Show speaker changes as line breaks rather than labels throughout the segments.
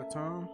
that time.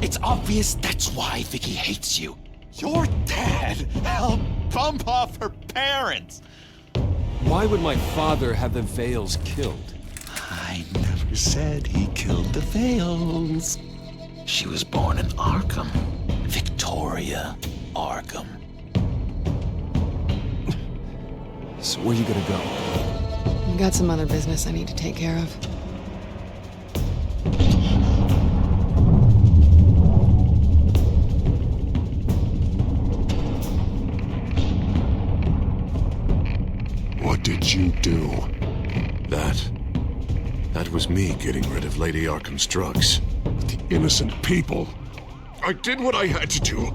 It's obvious that's why Vicky hates you.
Your dad helped bump off her parents.
Why would my father have the Vales killed?
I never said he killed the Vales. She was born in Arkham. Victoria Arkham.
So where you gonna go?
I've got some other business I need to take care of.
What did you do? That was me getting rid of Lady Arkham's drugs. The innocent people. I did what I had to do.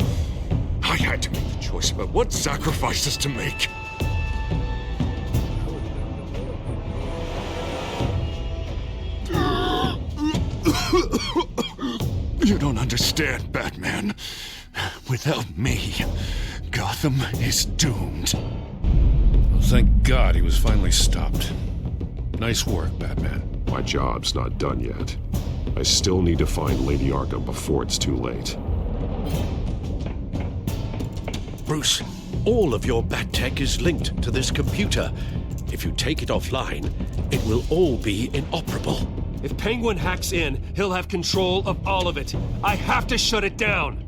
I had to make the choice about what sacrifices to make. You don't understand, Batman. Without me, Gotham is doomed.
Well, thank God he was finally stopped. Nice work, Batman.
My job's not done yet. I still need to find Lady Arkham before it's too late.
Bruce, all of your bat tech is linked to this computer. If you take it offline, it will all be inoperable.
If Penguin hacks in, he'll have control of all of it. I have to shut it down.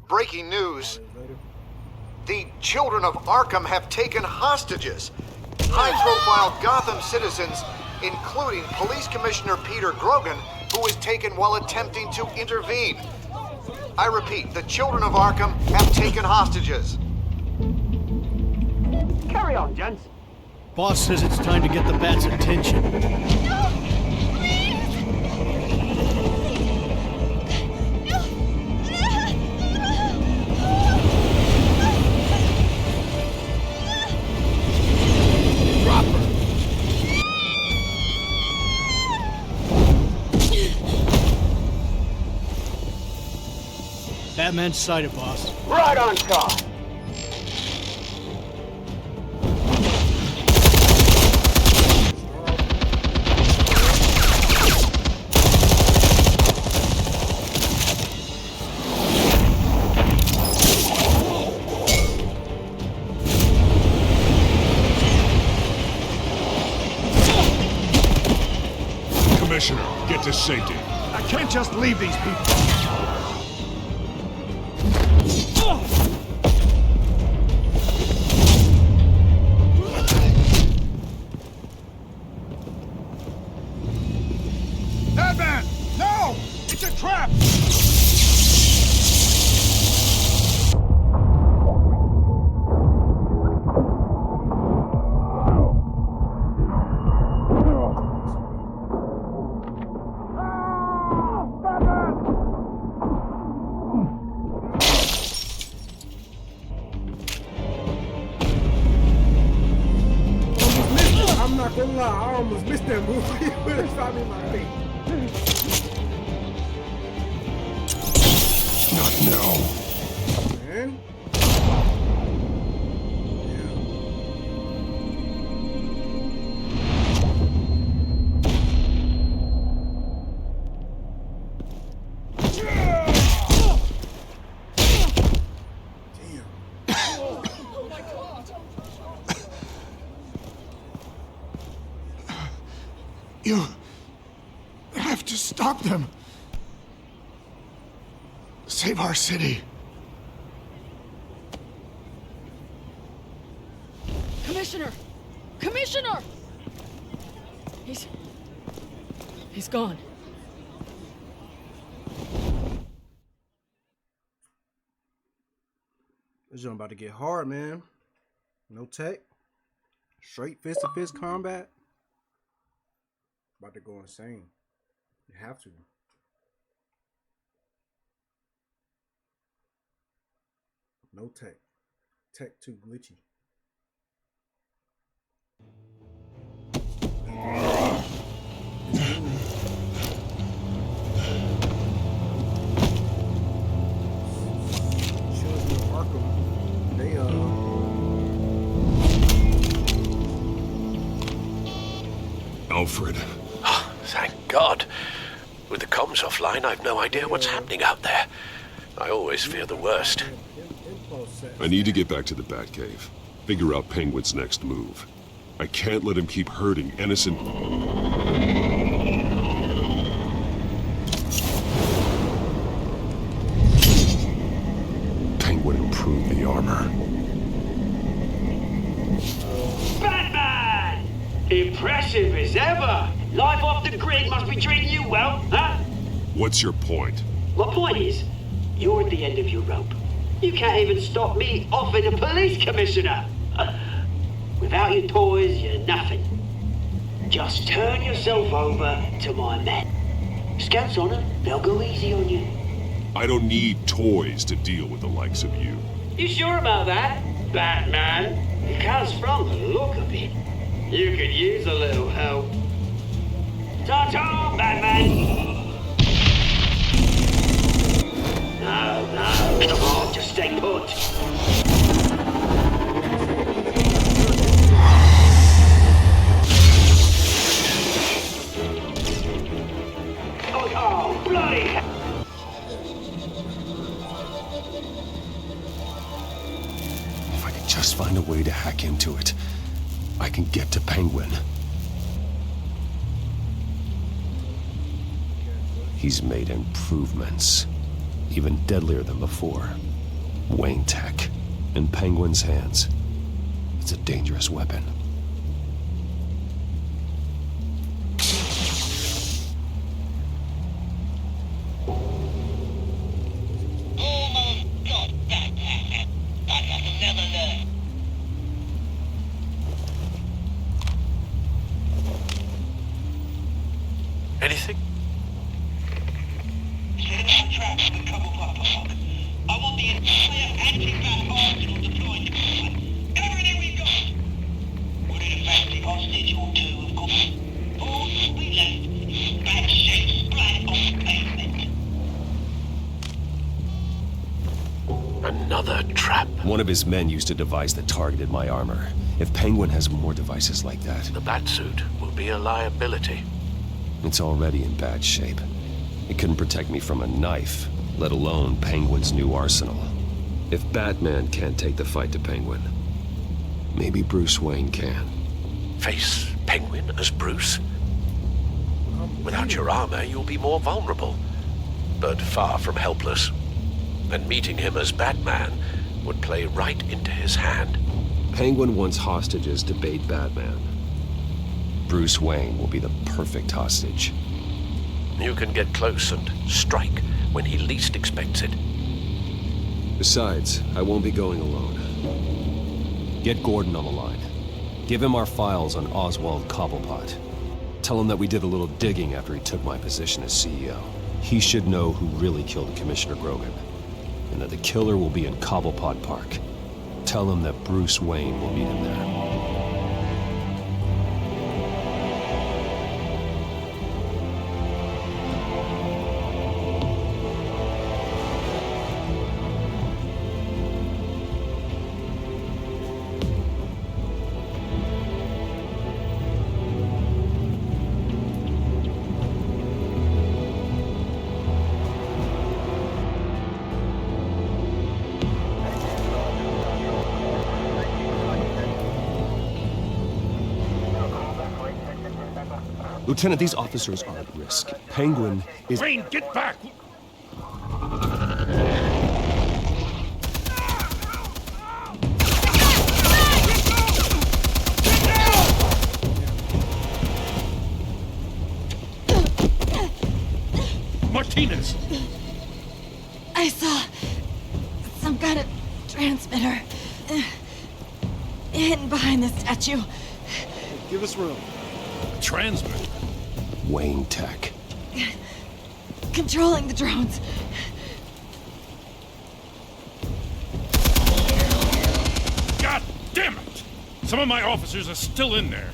Breaking news. The children of Arkham have taken hostages. High-profile Gotham citizens, including Police Commissioner Peter Grogan, who was taken while attempting to intervene. I repeat, the children of Arkham have taken hostages.
Carry on, gents.
Boss says it's time to get the Bat's attention. Batman's sighted, boss.
Right on top.
Commissioner, get to safety.
I can't just leave these people. Batman! No! It's a trap!
I'm not gonna lie, I almost missed that movie when it shot me in my face.
Not now.
Man.
You have to stop them. Save our city.
Commissioner! Commissioner! He's gone.
This joint about to get hard, man. No tech. Straight fist-to-fist combat. About to go insane. You have to. No tech. Tech too glitchy. Children of Arkham, they
Alfred.
Thank God. With the comms offline, I've no idea what's happening out there. I always fear the worst.
I need to get back to the Batcave. Figure out Penguin's next move. I can't let him keep hurting innocent... Penguin improved the armor.
Batman! Impressive as ever. Life off the grid must be treating you well, huh?
What's your point?
My point is, you're at the end of your rope. You can't even stop me offing a police commissioner. Without your toys, you're nothing. Just turn yourself over to my men. Scouts on it, they'll go easy on you.
I don't need toys to deal with the likes of you.
You sure about that, Batman? Because from the look of it, you could use a little help. Ta-ta, Batman! No, come on, just stay put. Oh, bloody hell!
If I could just find a way to hack into it, I can get to Penguin. He's made improvements, even deadlier than before. Wayne Tech, in Penguin's hands. It's a dangerous weapon.
Anything?
I want the entire anti-bat arsenal deployed. Everything we've got!
Another trap.
One of his men used a device that targeted my armor. If Penguin has more devices like that...
The Batsuit will be a liability.
It's already in bad shape. It couldn't protect me from a knife, let alone Penguin's new arsenal. If Batman can't take the fight to Penguin, maybe Bruce Wayne can.
Face Penguin as Bruce? Without your armor, you'll be more vulnerable, but far from helpless. And meeting him as Batman would play right into his hand.
Penguin wants hostages to bait Batman. Bruce Wayne will be the perfect hostage.
You can get close and strike when he least expects it.
Besides, I won't be going alone. Get Gordon on the line. Give him our files on Oswald Cobblepot. Tell him that we did a little digging after he took my position as CEO. He should know who really killed Commissioner Grogan, and that the killer will be in Cobblepot Park. Tell him that Bruce Wayne will meet him there. Lieutenant, these officers are at risk. Penguin is...
Wayne, get back! Martinez!
I saw some kind of transmitter hidden behind the statue.
Give us room.
Transmitter?
Wayne Tech.
Controlling the drones.
God damn it! Some of my officers are still in there.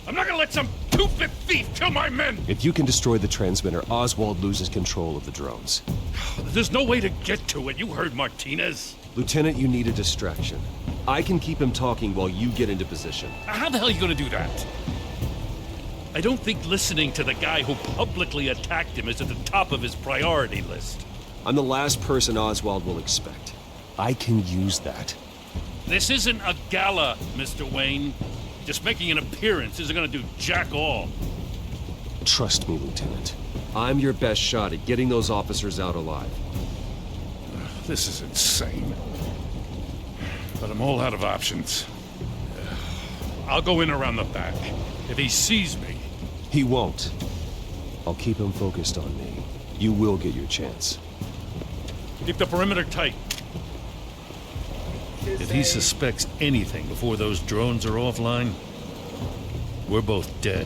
I'm not gonna let some two-bit thief kill my men!
If you can destroy the transmitter, Oswald loses control of the drones.
There's no way to get to it. You heard Martinez.
Lieutenant, you need a distraction. I can keep him talking while you get into position.
How the hell are you gonna do that? I don't think listening to the guy who publicly attacked him is at the top of his priority list.
I'm the last person Oswald will expect. I can use that.
This isn't a gala, Mr. Wayne. Just making an appearance isn't gonna do jack all.
Trust me, Lieutenant. I'm your best shot at getting those officers out alive.
This is insane. But I'm all out of options. I'll go in around the back. If he sees me...
He won't. I'll keep him focused on me. You will get your chance.
Keep the perimeter tight. If he suspects anything before those drones are offline, we're both dead.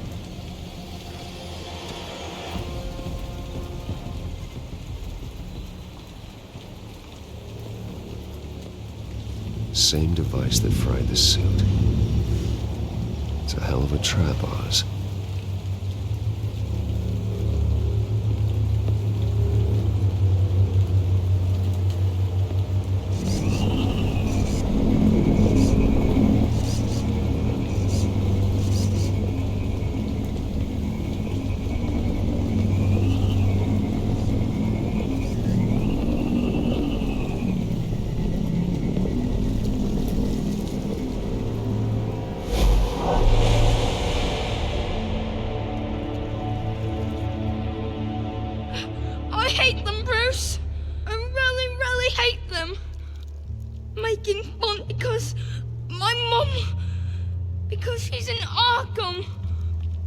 Same device that fried the suit. It's a hell of a trap, Oz.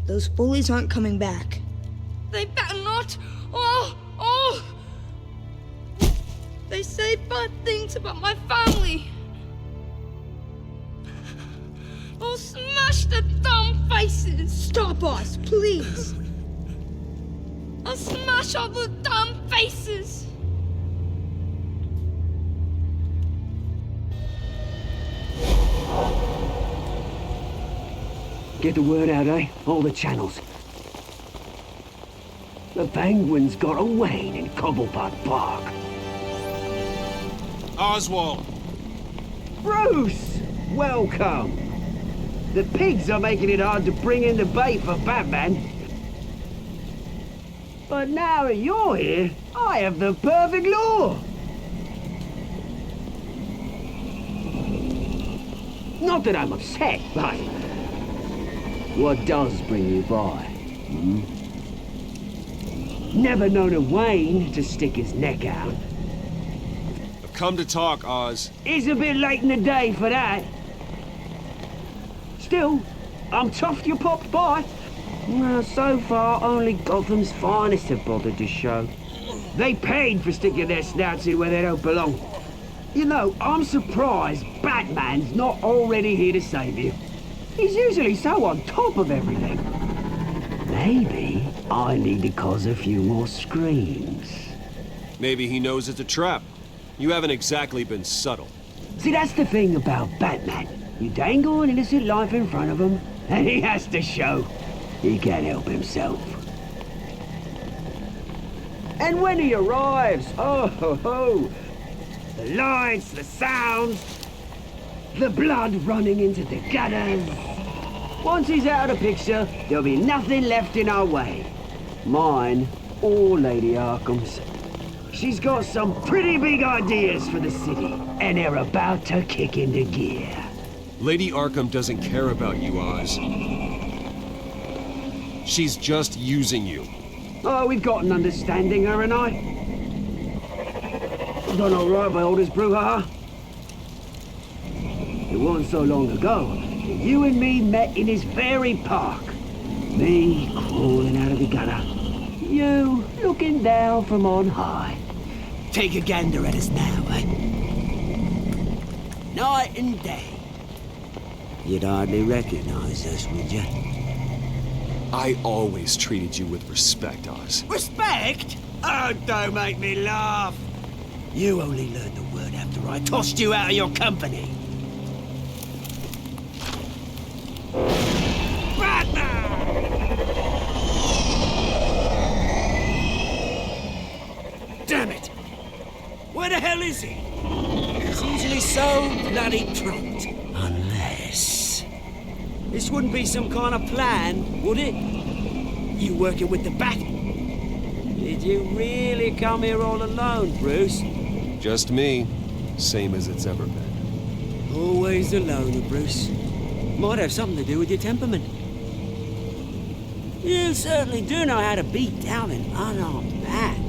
Those bullies aren't coming back.
They better not. They say bad things about my family. I'll smash the dumb faces.
Stop us, please.
I'll smash all the dumb faces.
Get the word out, eh? All the channels. The Penguin's got a Wayne in Cobblepot Park.
Oswald,
Bruce! Welcome. The pigs are making it hard to bring in the bait for Batman. But now that you're here, I have the perfect lure. Not that I'm upset, but what does bring you by? Never known a Wayne to stick his neck out.
I've come to talk, Oz.
It's a bit late in the day for that. Still, I'm chuffed you popped by. Well, so far, only Gotham's finest have bothered to show. They paid for sticking their snouts in where they don't belong. You know, I'm surprised Batman's not already here to save you. He's usually so on top of everything. Maybe I need to cause a few more screams.
Maybe he knows it's a trap. You haven't exactly been subtle.
See, that's the thing about Batman. You dangle an innocent life in front of him, and he has to show he can't help himself. And when he arrives, oh ho ho! The lights, the sounds, the blood running into the gutters. Once he's out of the picture, there'll be nothing left in our way. Mine or Lady Arkham's. She's got some pretty big ideas for the city, and they're about to kick into gear.
Lady Arkham doesn't care about you, Oz. She's just using you.
Oh, we've got an understanding, her and I. Done all right by Aldous Brouhaha. It wasn't so long ago that you and me met in this very park. Me crawling out of the gutter. You looking down from on high. Take a gander at us now, eh? Night and day. You'd hardly recognize us, would you?
I always treated you with respect, Oz.
Respect? Oh, don't make me laugh. You only learned the word after I tossed you out of your company. Damn it! Where the hell is he? He's usually so bloody prompt. Unless... This wouldn't be some kind of plan, would it? You working with the Bat? Did you really come here all alone, Bruce?
Just me. Same as it's ever been.
Always alone, Bruce. Might have something to do with your temperament. You certainly do know how to beat down an unarmed man.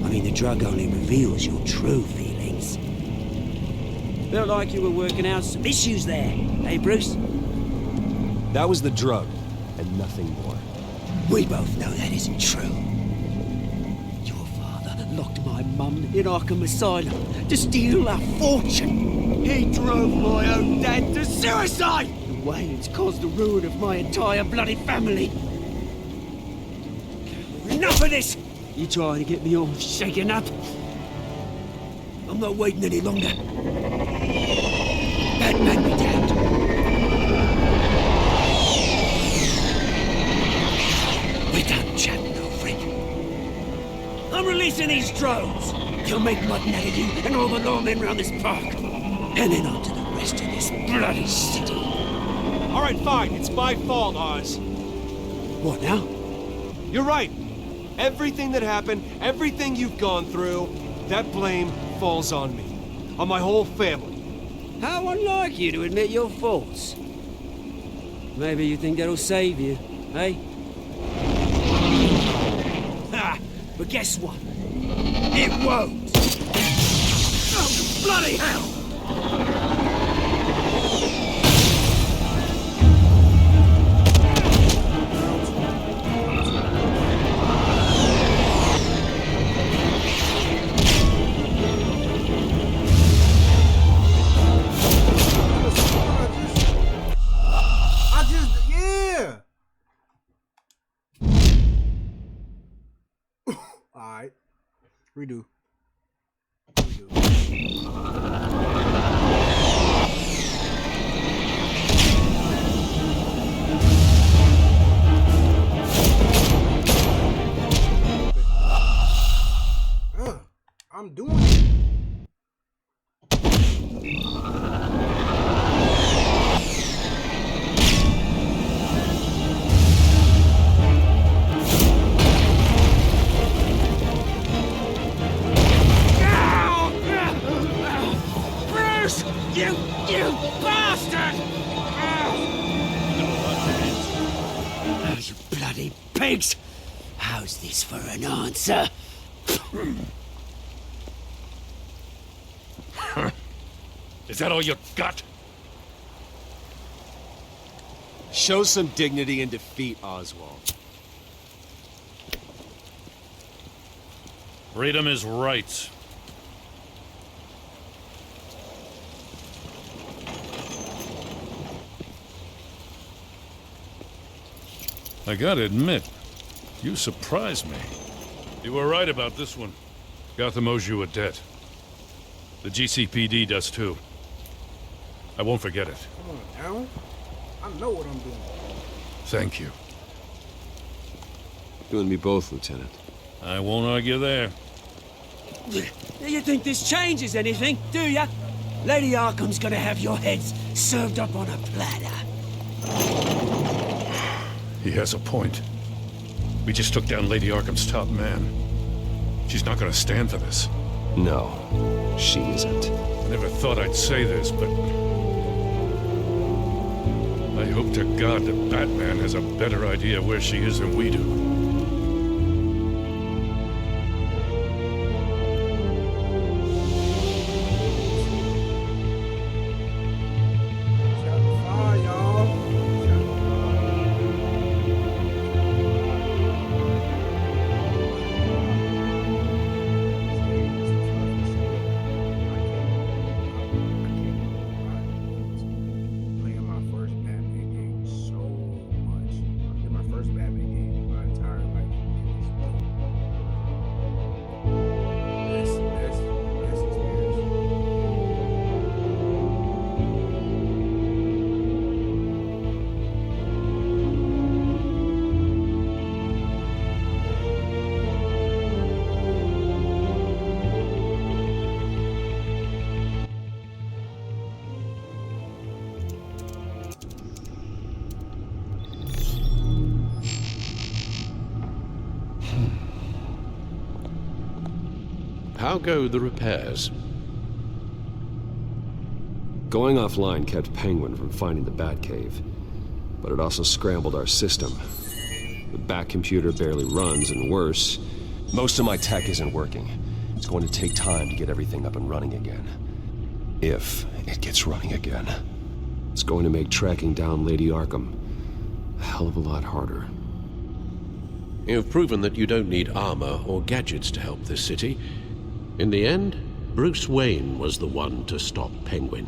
I mean, the drug only reveals your true feelings. Felt like you were working out some issues there, eh, Bruce?
That was the drug, and nothing more.
We both know that isn't true. Your father locked my mum in Arkham Asylum to steal our fortune. He drove my own dad to suicide! The Waynes caused the ruin of my entire bloody family. Enough of this! You trying to get me all shaken up? I'm not waiting any longer. Batman be damned. We're done chatting, old friend. I'm releasing these drones. You'll make mutton out of you and all the lawmen around this park. And then on to the rest of this bloody city.
All right, fine. It's my fault, Oz.
What now?
You're right. Everything that happened, everything you've gone through, that blame falls on me. On my whole family.
How unlike you to admit your faults. Maybe you think that'll save you, eh? Ha! But guess what? It won't! Oh, bloody hell!
Alright. Redo. I'm doing it.
You bastard! Oh, you bloody pigs! How's this for an answer?
Is that all you got?
Show some dignity in defeat, Oswald.
Freedom is right. I gotta admit, you surprised me. You were right about this one. Gotham owes you a debt. The GCPD does too. I won't forget it.
Come on now. I know what I'm doing.
Thank you.
You and me both, Lieutenant.
I won't argue there.
You think this changes anything, do ya? Lady Arkham's gonna have your heads served up on a platter.
He has a point. We just took down Lady Arkham's top man. She's not gonna stand for this.
No, she isn't.
I never thought I'd say this, but I hope to God that Batman has a better idea where she is than we do.
How go the repairs?
Going offline kept Penguin from finding the Batcave, but it also scrambled our system. The Bat computer barely runs, and worse, most of my tech isn't working. It's going to take time to get everything up and running again. If it gets running again. It's going to make tracking down Lady Arkham a hell of a lot harder.
You've proven that you don't need armor or gadgets to help this city. In the end, Bruce Wayne was the one to stop Penguin.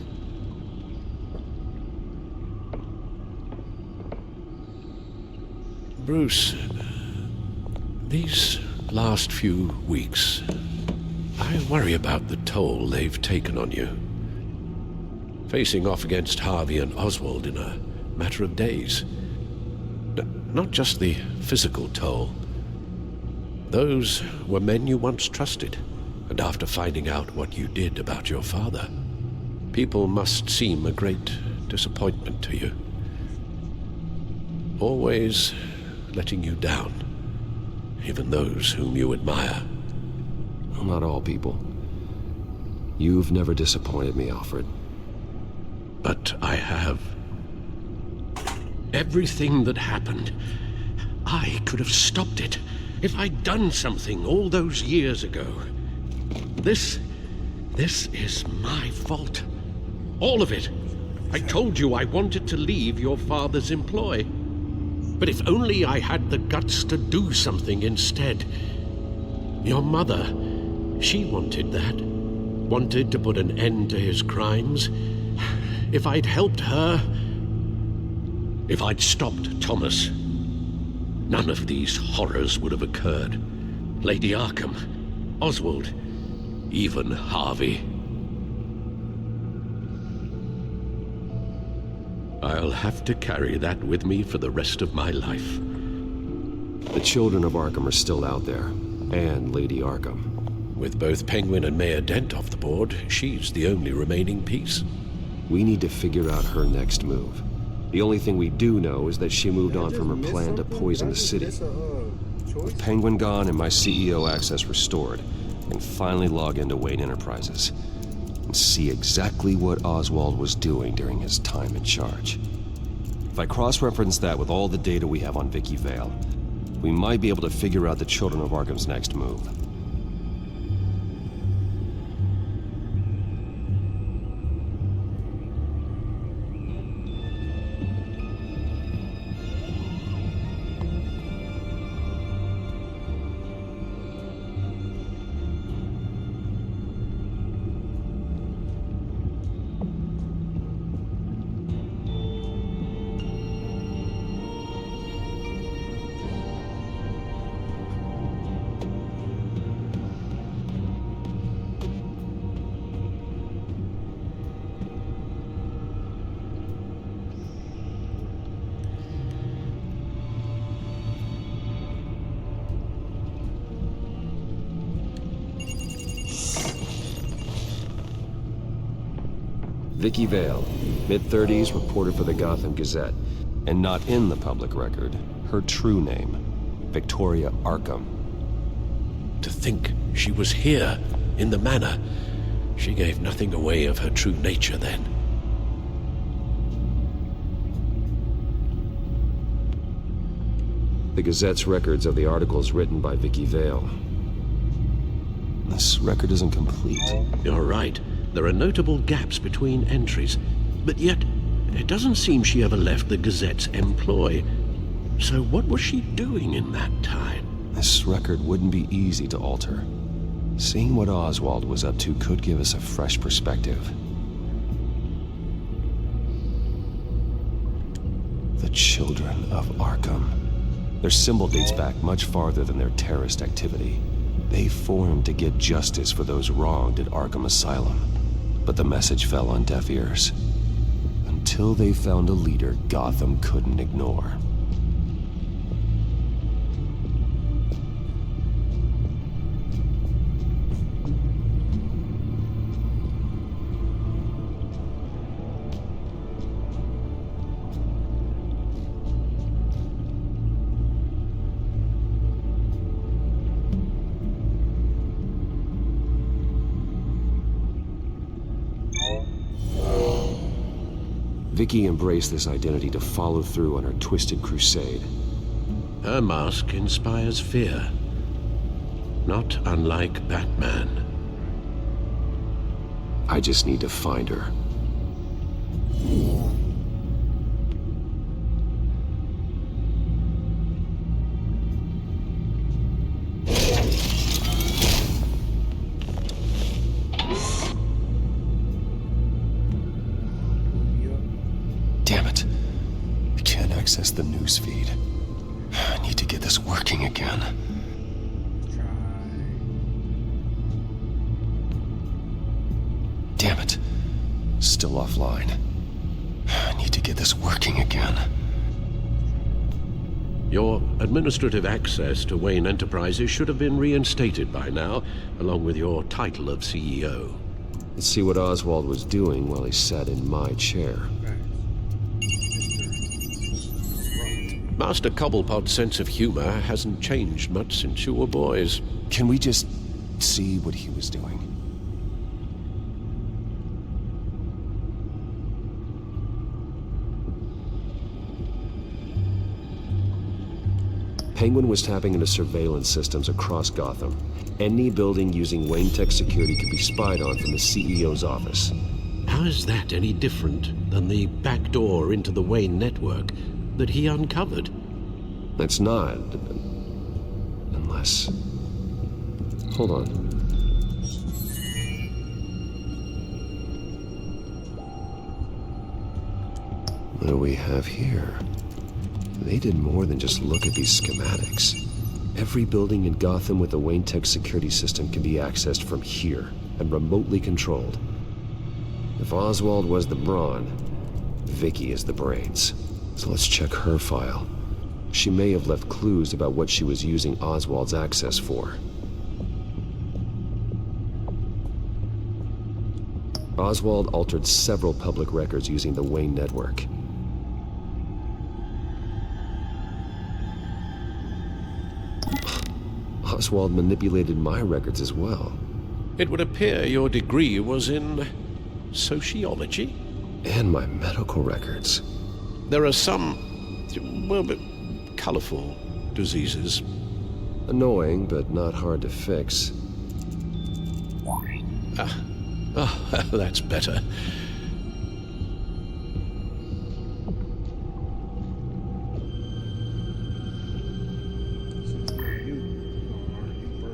Bruce, these last few weeks, I worry about the toll they've taken on you. Facing off against Harvey and Oswald in a matter of days. Not just the physical toll. Those were men you once trusted. And after finding out what you did about your father, people must seem a great disappointment to you. Always letting you down, even those whom you admire.
Well, not all people. You've never disappointed me, Alfred.
But I have. Everything that happened, I could have stopped it if I'd done something all those years ago. This is my fault. All of it. I told you I wanted to leave your father's employ. But if only I had the guts to do something instead. Your mother, she wanted that. Wanted to put an end to his crimes. If I'd helped her, if I'd stopped Thomas, none of these horrors would have occurred. Lady Arkham, Oswald, even Harvey. I'll have to carry that with me for the rest of my life.
The children of Arkham are still out there, and Lady Arkham.
With both Penguin and Mayor Dent off the board, she's the only remaining piece.
We need to figure out her next move. The only thing we do know is that she moved on from her plan to poison the city. With Penguin gone and my CEO access restored, I can finally log into Wayne Enterprises. and see exactly what Oswald was doing during his time in charge. If I cross-reference that with all the data we have on Vicky Vale, we might be able to figure out the Children of Arkham's next move. Vicky Vale, mid-30s, reporter for the Gotham Gazette, and not in the public record, her true name, Victoria Arkham.
To think she was here, in the manor. She gave nothing away of her true nature then.
The Gazette's records of the articles written by Vicky Vale. This record isn't complete.
You're right. There are notable gaps between entries, but yet it doesn't seem she ever left the Gazette's employ. So what was she doing in that time?
This record wouldn't be easy to alter. Seeing what Oswald was up to could give us a fresh perspective. The Children of Arkham. Their symbol dates back much farther than their terrorist activity. They formed to get justice for those wronged at Arkham Asylum. But the message fell on deaf ears. Until they found a leader Gotham couldn't ignore. Vicky embraced this identity to follow through on her twisted crusade.
Her mask inspires fear. Not unlike Batman.
I just need to find her. Damn it. I can't access the news feed. I need to get this working again. Damn it. Still offline. I need to get this working again.
Your administrative access to Wayne Enterprises should have been reinstated by now, along with your title of CEO.
Let's see what Oswald was doing while he sat in my chair.
Master Cobblepot's sense of humor hasn't changed much since you were boys.
Can we just see what he was doing? Penguin was tapping into surveillance systems across Gotham. Any building using Wayne Tech security could be spied on from the CEO's office.
How is that any different than the back door into the Wayne network that he uncovered?
That's not. Unless... Hold on. What do we have here? They did more than just look at these schematics. Every building in Gotham with a Wayne Tech security system can be accessed from here and remotely controlled. If Oswald was the brawn, Vicky is the brains. So let's check her file. She may have left clues about what she was using Oswald's access for. Oswald altered several public records using the Wayne network. Oswald manipulated my records as well.
It would appear your degree was in sociology?
And my medical records.
There are some, well, but colorful diseases.
Annoying, but not hard to fix.
That's better.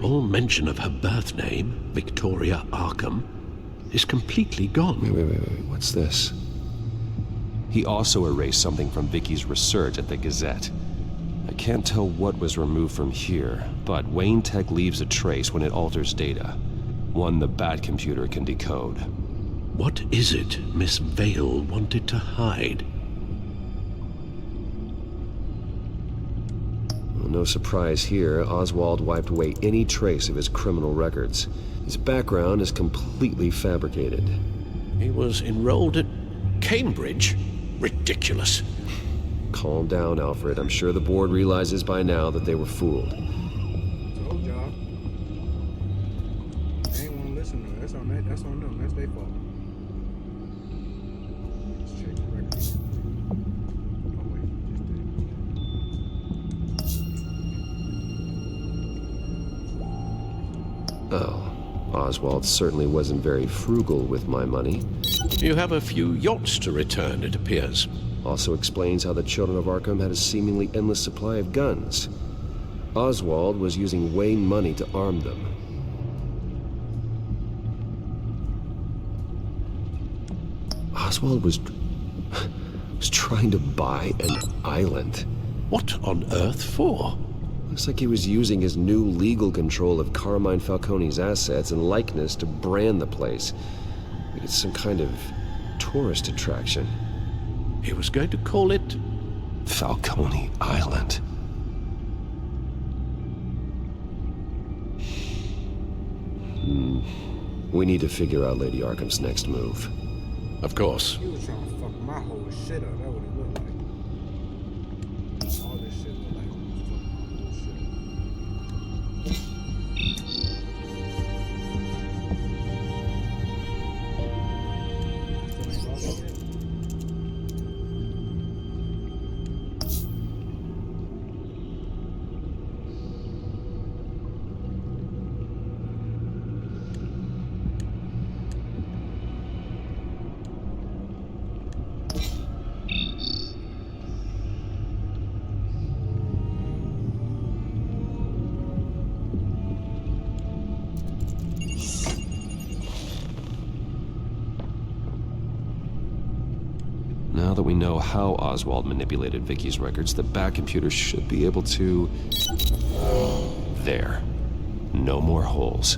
All mention of her birth name, Victoria Arkham, is completely gone.
Wait, what's this? He also erased something from Vicky's research at the Gazette. I can't tell what was removed from here, but Wayne Tech leaves a trace when it alters data. One the Bat computer can decode.
What is it Miss Vale wanted to hide?
Well, no surprise here, Oswald wiped away any trace of his criminal records. His background is completely fabricated.
He was enrolled at Cambridge? Ridiculous.
Calm down, Alfred. I'm sure the board realizes by now that they were fooled.
Told y'all. They ain't want to listen to it. That's on them. That's their fault. Let's check the records.
Oh, Oswald certainly wasn't very frugal with my money.
You have a few yachts to return, it appears.
Also explains how the children of Arkham had a seemingly endless supply of guns. Oswald was using Wayne money to arm them. Oswald was trying to buy an island.
What on earth for?
Looks like he was using his new legal control of Carmine Falcone's assets and likeness to brand the place. It's some kind of tourist attraction.
He was going to call it
Falcone Island. We need to figure out Lady Arkham's next move.
Of course.
He was trying to fuck my whole shit up. That's what it looked like. All this shit looked like he was fucking my whole shit
Now that we know how Oswald manipulated Vicky's records, the Bat computer should be able to... There. No more holes.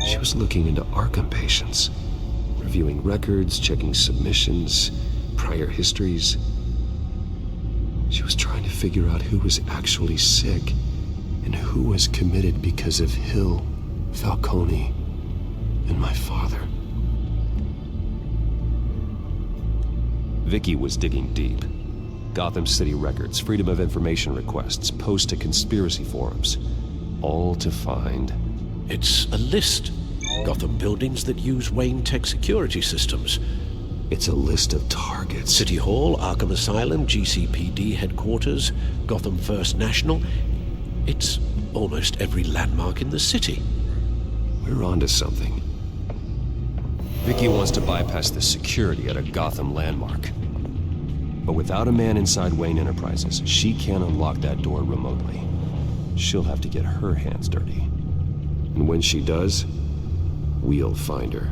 She was looking into Arkham patients, reviewing records, checking submissions, prior histories. She was trying to figure out who was actually sick and who was committed because of Hill, Falcone, and my father. Vicky was digging deep. Gotham City records, Freedom of Information requests, posts to conspiracy forums. All to find...
It's a list. Gotham buildings that use Wayne Tech security systems.
It's a list of targets.
City Hall, Arkham Asylum, GCPD headquarters, Gotham First National. It's almost every landmark in the city.
We're onto something. Vicky wants to bypass the security at a Gotham landmark. But without a man inside Wayne Enterprises, she can't unlock that door remotely. She'll have to get her hands dirty. And when she does, we'll find her.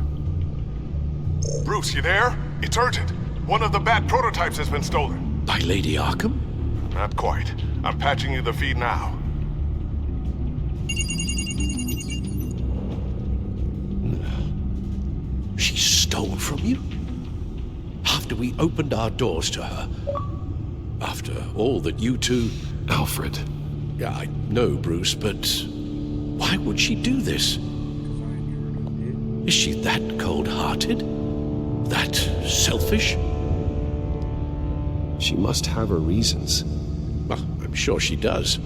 Bruce, you there? It's urgent. One of the Bat prototypes has been stolen.
By Lady Arkham?
Not quite. I'm patching you the feed now.
She stole from you? After we opened our doors to her? After all that you two...
Alfred.
Yeah, I know, Bruce, but why would she do this? Is she that cold-hearted? That selfish?
She must have her reasons.
Well, I'm sure she does.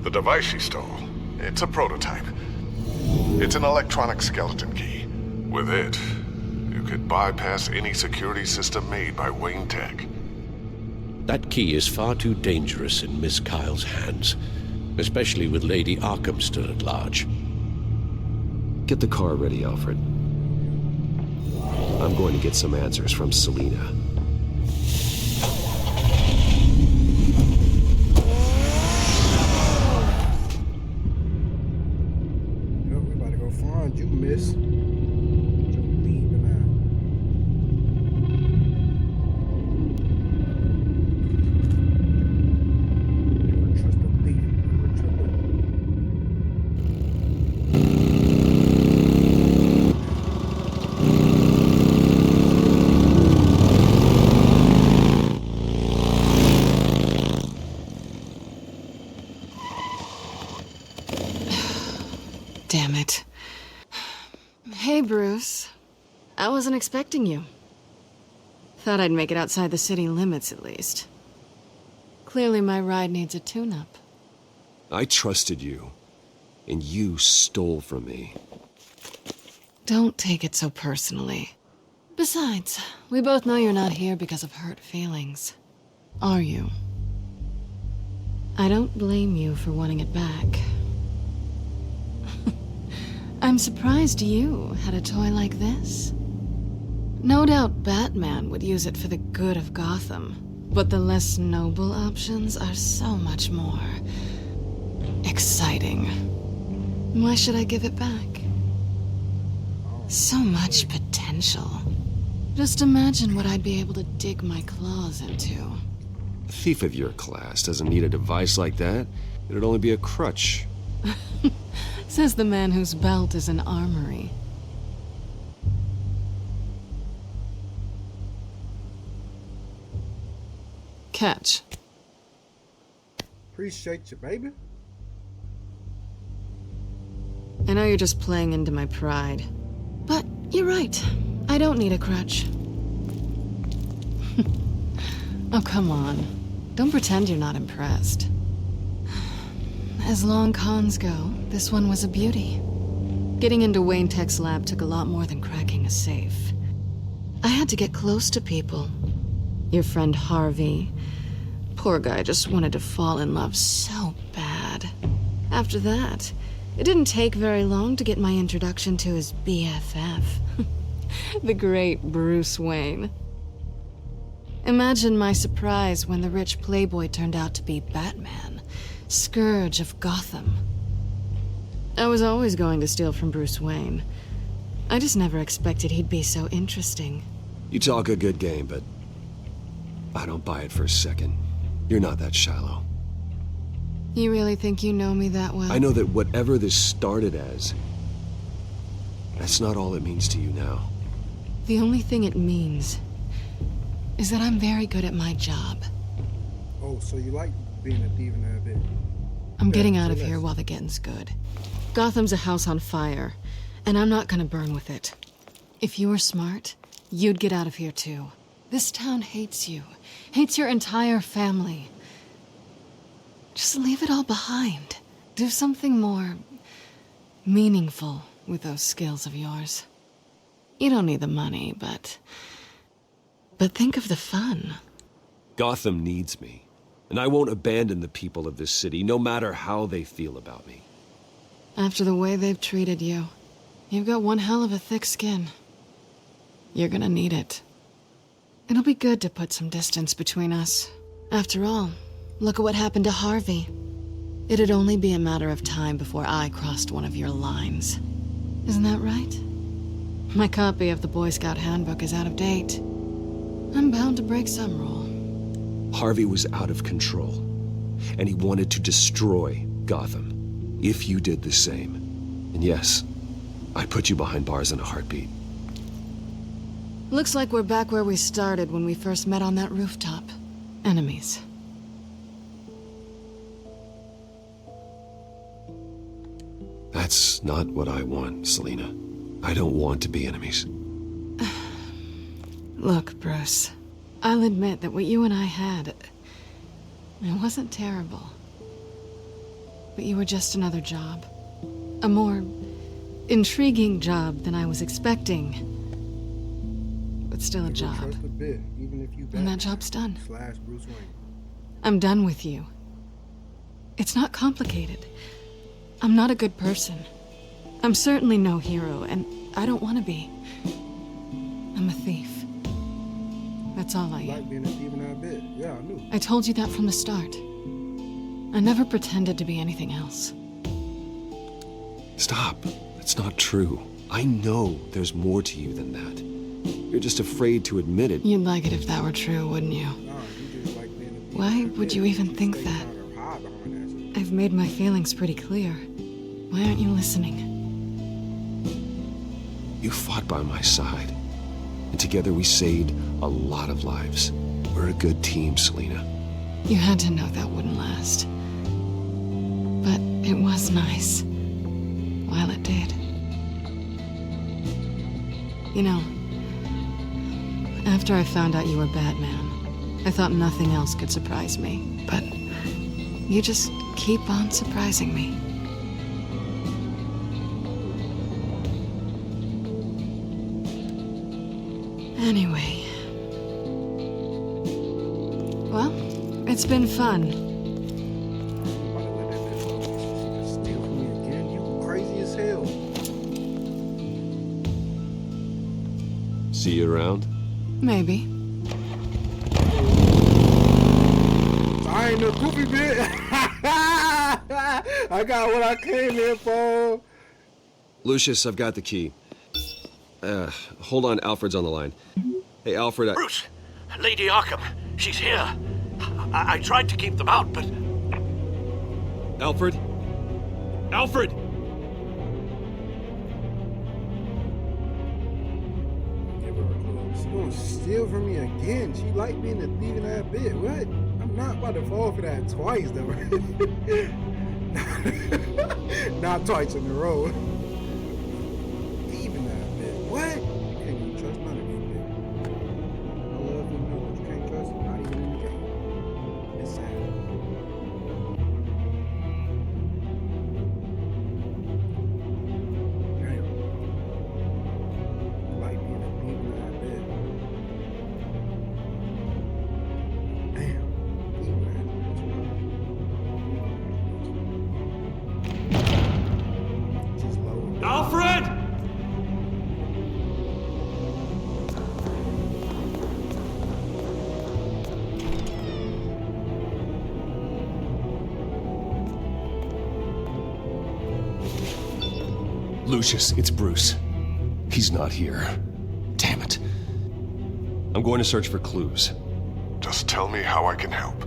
The device she stole, It's a prototype. It's an electronic skeleton key. With it, you could bypass any security system made by Wayne Tech.
That key is far too dangerous in Miss Kyle's hands, especially with Lady Arkham still at large.
Get the car ready, Alfred. I'm going to get some answers from Selina.
Yo, we about to go find you, miss.
Damn it. Hey, Bruce. I wasn't expecting you. Thought I'd make it outside the city limits, at least. Clearly my ride needs a tune-up.
I trusted you, and you stole from me.
Don't take it so personally. Besides, we both know you're not here because of hurt feelings. Are you? I don't blame you for wanting it back. I'm surprised you had a toy like this. No doubt Batman would use it for the good of Gotham, but the less noble options are so much more exciting. Why should I give it back? So much potential. Just imagine what I'd be able to dig my claws into.
A thief of your class doesn't need a device like that. It'd only be a crutch.
Says the man whose belt is an armory. Catch.
Appreciate you, baby.
I know you're just playing into my pride, but you're right. I don't need a crutch. Oh, come on. Don't pretend you're not impressed. As long cons go, this one was a beauty. Getting into Wayne Tech's lab took a lot more than cracking a safe. I had to get close to people. Your friend Harvey. Poor guy just wanted to fall in love so bad. After that, it didn't take very long to get my introduction to his BFF. The great Bruce Wayne. Imagine my surprise when the rich playboy turned out to be Batman. Scourge of Gotham. I was always going to steal from Bruce Wayne. I just never expected he'd be so interesting.
You talk a good game, but I don't buy it for a second. You're not that shallow.
You really think you know me that well?
I know that whatever this started as, that's not all it means to you now.
The only thing it means is that I'm very good at my job.
Oh, so you like being a diva now a bit?
I'm getting out of here while the getting's good. Gotham's a house on fire, and I'm not gonna burn with it. If you were smart, you'd get out of here too. This town hates you, hates your entire family. Just leave it all behind. Do something more meaningful with those skills of yours. You don't need the money, but think of the fun.
Gotham needs me, and I won't abandon the people of this city, no matter how they feel about me.
After the way they've treated you, you've got one hell of a thick skin. You're gonna need it. It'll be good to put some distance between us. After all, look at what happened to Harvey. It'd only be a matter of time before I crossed one of your lines. Isn't that right? My copy of the Boy Scout Handbook is out of date. I'm bound to break some rule.
Harvey was out of control, and he wanted to destroy Gotham, if you did the same. And yes, I'd put you behind bars in a heartbeat.
Looks like we're back where we started when we first met on that rooftop. Enemies.
That's not what I want, Selina. I don't want to be enemies.
Look, Bruce. I'll admit that what you and I had, it wasn't terrible. but you were just another job. A more intriguing job than I was expecting. But still a job.
Trust a bit, even if you
And that job's done.
/ Bruce Wayne.
I'm done with you. It's not complicated. I'm not a good person. I'm certainly no hero, and I don't want to be. I'm a thief. That's all I am.
Like being a thief in that bit. Yeah, I knew.
I told you that from the start. I never pretended to be anything else.
Stop. It's not true. I know there's more to you than that. You're just afraid to admit it.
You'd like it if that were true, wouldn't you? Why would you even think that? I've made my feelings pretty clear. Why aren't you listening?
You fought by my side. And together we saved a lot of lives. We're a good team, Selina.
You had to know that wouldn't last. But it was nice. While it did. You know, after I found out you were Batman, I thought nothing else could surprise me. But you just keep on surprising me. Anyway. Well, it's been fun.
Steal from me again? You crazy as hell.
See you around?
Maybe.
I ain't no goofy bit. I got what I came here for.
Lucius, I've got the key. Hold on, Alfred's on the line. Hey, Alfred,
Bruce, Lady Arkham, she's here. I tried to keep them out, but...
Alfred? Alfred!
She's gonna steal from me again. She like being a thief in that bit. What? I'm not about to fall for that twice, though. Not twice in a row. Thief in that bit. What? You can't even trust none of these bit. I love you, know, but you can't trust them. Not even in the game. It's sad. Damn. Like being a thief in that bit. Damn. Thief in that bit. Just low.
Alfred!
Lucius, it's Bruce. He's not here. Damn it. I'm going to search for clues.
Just tell me how I can help.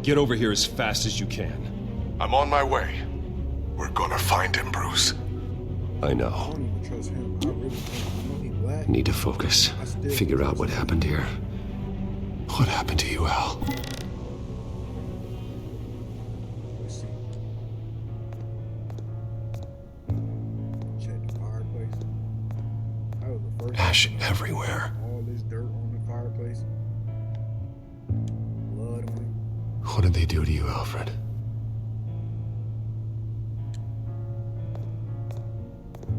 Get over here as fast as you can.
I'm on my way. We're gonna find him, Bruce.
I
I
know.
don't even trust him. I really don't. I know he black.
Need to focus. Figure out what happened here. What happened to you, Al?
Let's see. Check the fireplace. That was the first
Ash
time I
everywhere.
saw all this dirt on the fireplace. Blood on it.
What did they do to you, Alfred?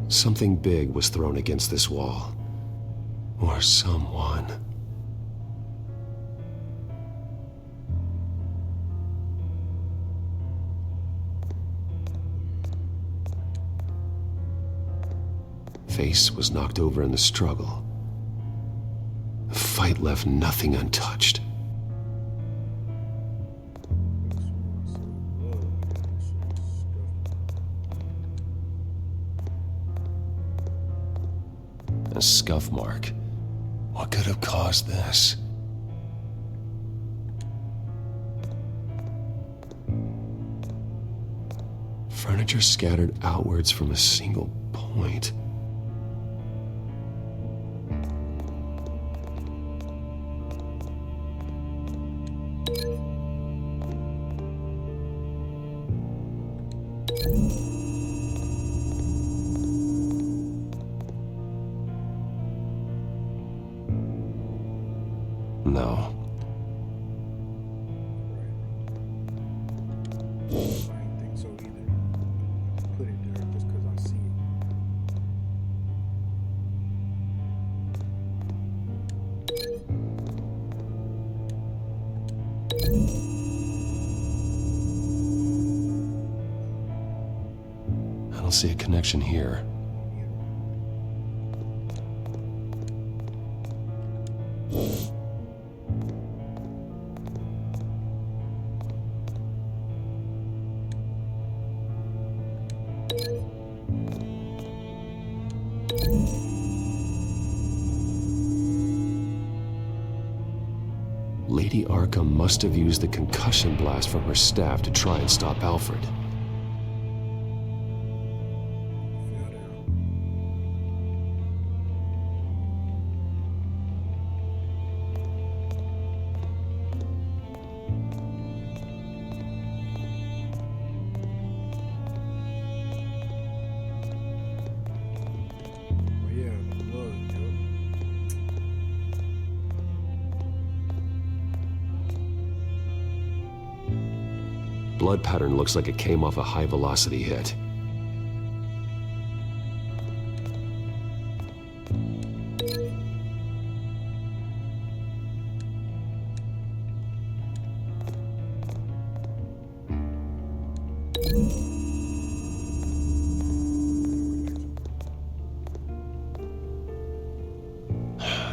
Something big was thrown against this wall. Or someone. Face was knocked over in the struggle. The fight left nothing untouched. A scuff mark. What could have caused this? Furniture scattered outwards from a single point. No.
I didn't think so
see a connection here. Lady Arkham must have used the concussion blast from her staff to try and stop Alfred. Blood pattern looks like it came off a high-velocity hit.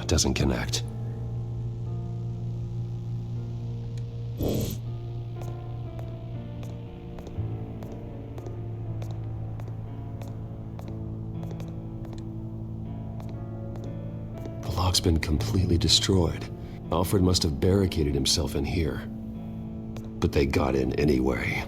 Doesn't connect. The lock's been completely destroyed. Alfred must have barricaded himself in here. But they got in anyway.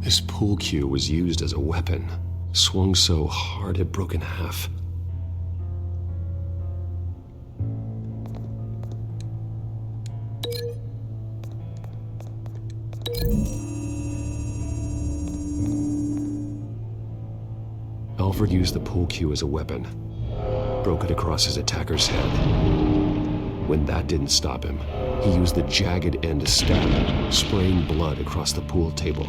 This pool cue was used as a weapon, swung so hard it broke in half. Alfred used the pool cue as a weapon, broke it across his attacker's head. When that didn't stop him, he used the jagged end to stab him, spraying blood across the pool table.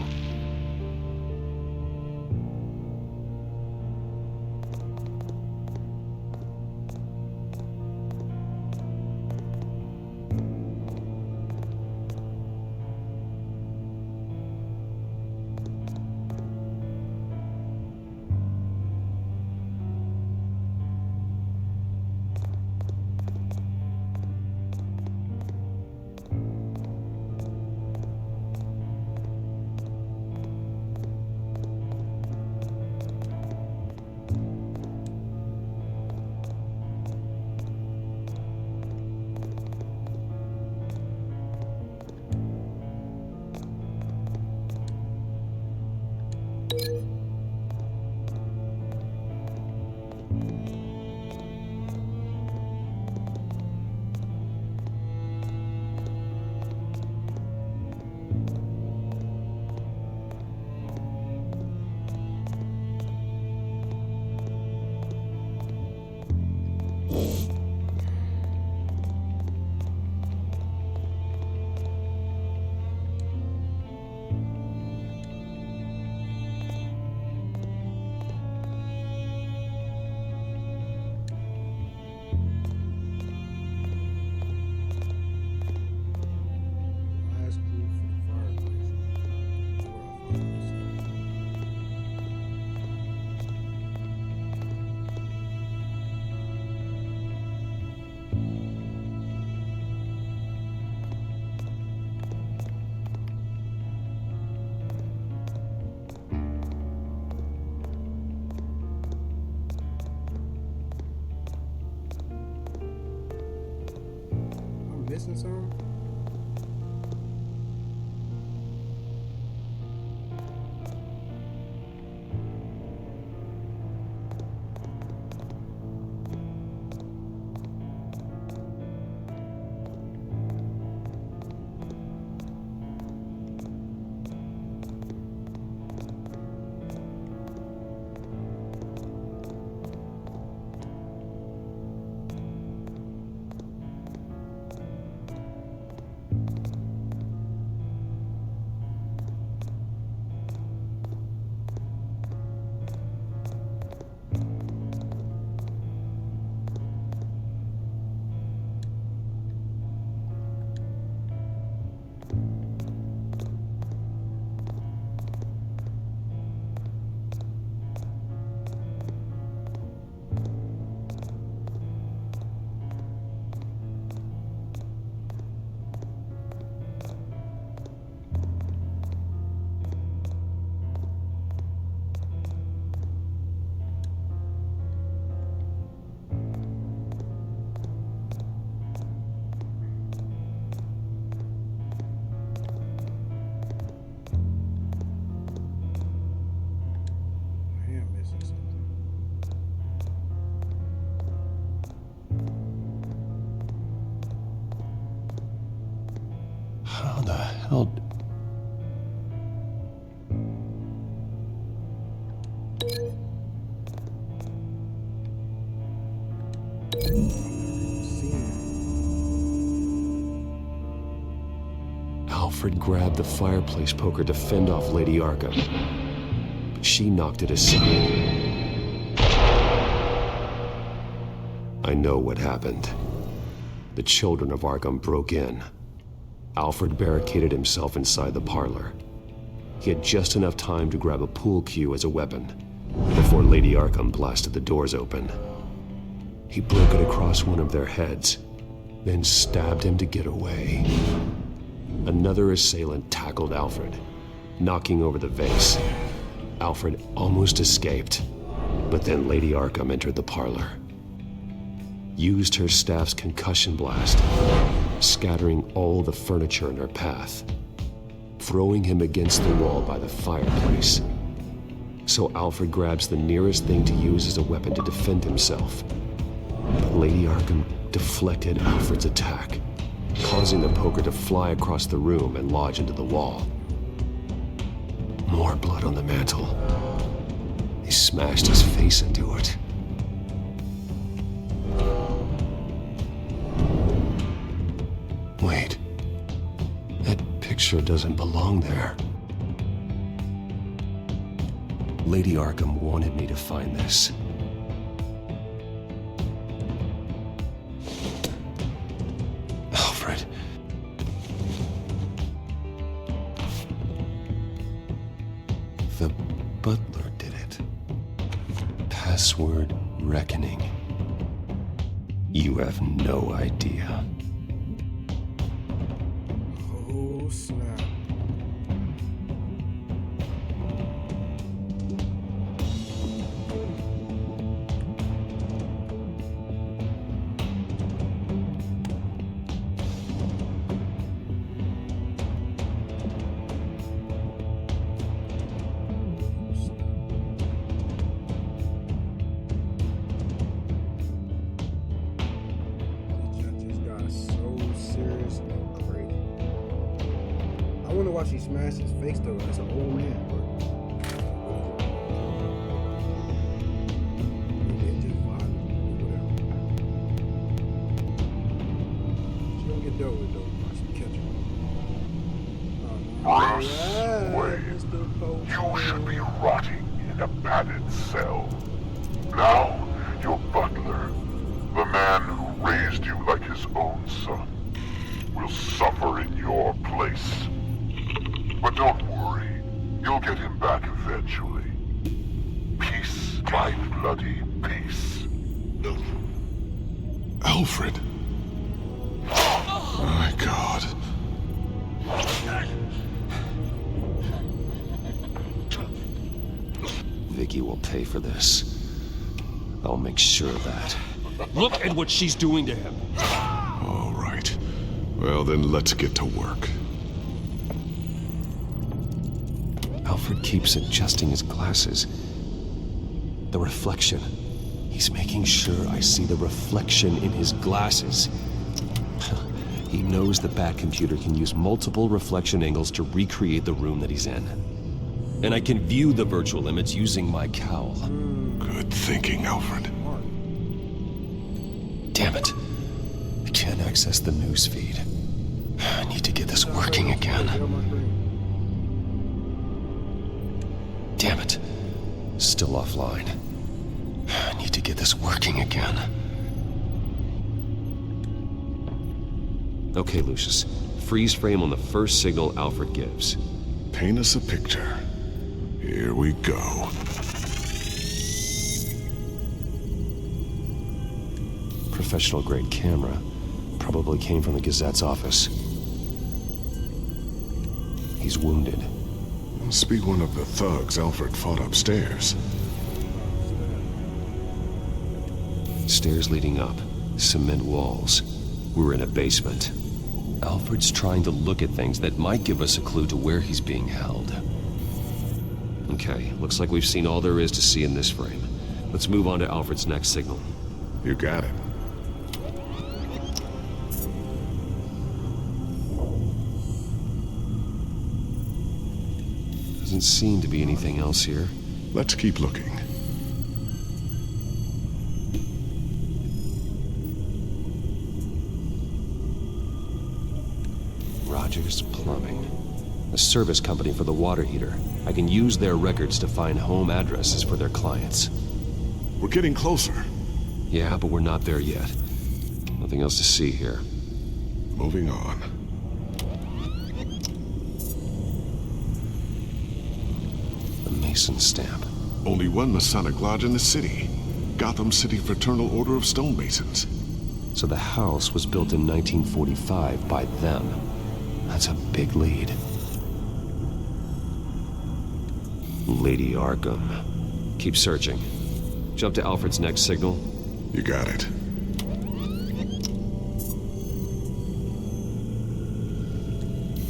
missing something?
How the hell? Alfred grabbed the fireplace poker to fend off Lady Arkham, but she knocked it aside. I know what happened. The children of Arkham broke in. Alfred barricaded himself inside the parlor. He had just enough time to grab a pool cue as a weapon before Lady Arkham blasted the doors open. He broke it across one of their heads, then stabbed him to get away. Another assailant tackled Alfred, knocking over the vase. Alfred almost escaped, but then Lady Arkham entered the parlor, used her staff's concussion blast, scattering all the furniture in her path, throwing him against the wall by the fireplace. So Alfred grabs the nearest thing to use as a weapon to defend himself. But Lady Arkham deflected Alfred's attack, causing the poker to fly across the room and lodge into the wall. More blood on the mantle. He smashed his face into it. Wait, that picture doesn't belong there. Lady Arkham wanted me to find this. Alfred. The butler did it. Password reckoning. You have no idea.
Oh, snap. I wonder why she smashed his face though. That's an old man. She don't get dealt with though. She catch her.
You should be rotting in a padded cell. Now, your butler, the man who raised you like his own son, will suffer in your place. But don't worry, you'll get him back eventually. Peace, my bloody peace.
Alfred. My God.
Vicky will pay for this. I'll make sure of that.
Look at what she's doing to him.
All right.
Well, then let's get to work.
Alfred keeps adjusting his glasses. The reflection. He's making sure I see the reflection in his glasses. He knows the Bat-computer can use multiple reflection angles to recreate the room that he's in. And I can view the virtual image using my cowl.
Good thinking, Alfred.
Damn it. I can't access the news feed. I need to get this working again. Damn it. Still offline. I need to get this working again. Okay, Lucius. Freeze frame on the first signal Alfred gives.
Paint us a picture. Here we go.
Professional-grade camera. Probably came from the Gazette's office. He's wounded.
Must be one of the thugs Alfred fought upstairs.
Stairs leading up. Cement walls. We're in a basement. Alfred's trying to look at things that might give us a clue to where he's being held. Okay, looks like we've seen all there is to see in this frame. Let's move on to Alfred's next signal.
You got it.
Doesn't seem to be anything else here.
Let's keep looking.
Rogers Plumbing. A service company for the water heater. I can use their records to find home addresses for their clients.
We're getting closer.
Yeah, but we're not there yet. Nothing else to see here.
Moving on.
The Mason stamp.
Only one Masonic lodge in the city. Gotham City Fraternal Order of Stonemasons.
So the house was built in 1945 by them. That's a big lead. Lady Arkham. Keep searching. Jump to Alfred's next signal.
You got it.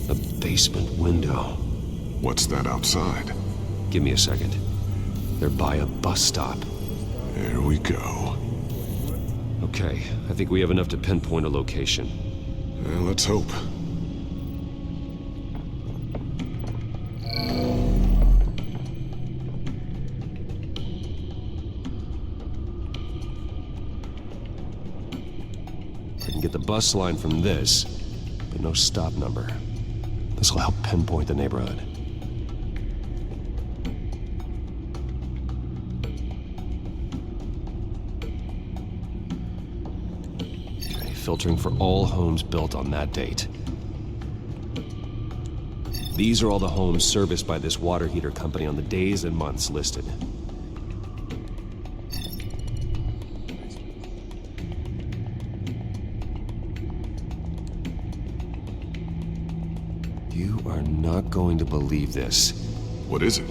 A basement window.
What's that outside?
Give me a second. They're by a bus stop.
There we go.
Okay, I think we have enough to pinpoint a location.
Well, let's hope.
I can get the bus line from this, but no stop number. This will help pinpoint the neighborhood. Okay, filtering for all homes built on that date. These are all the homes serviced by this water heater company on the days and months listed. You are not going to believe this.
What is it?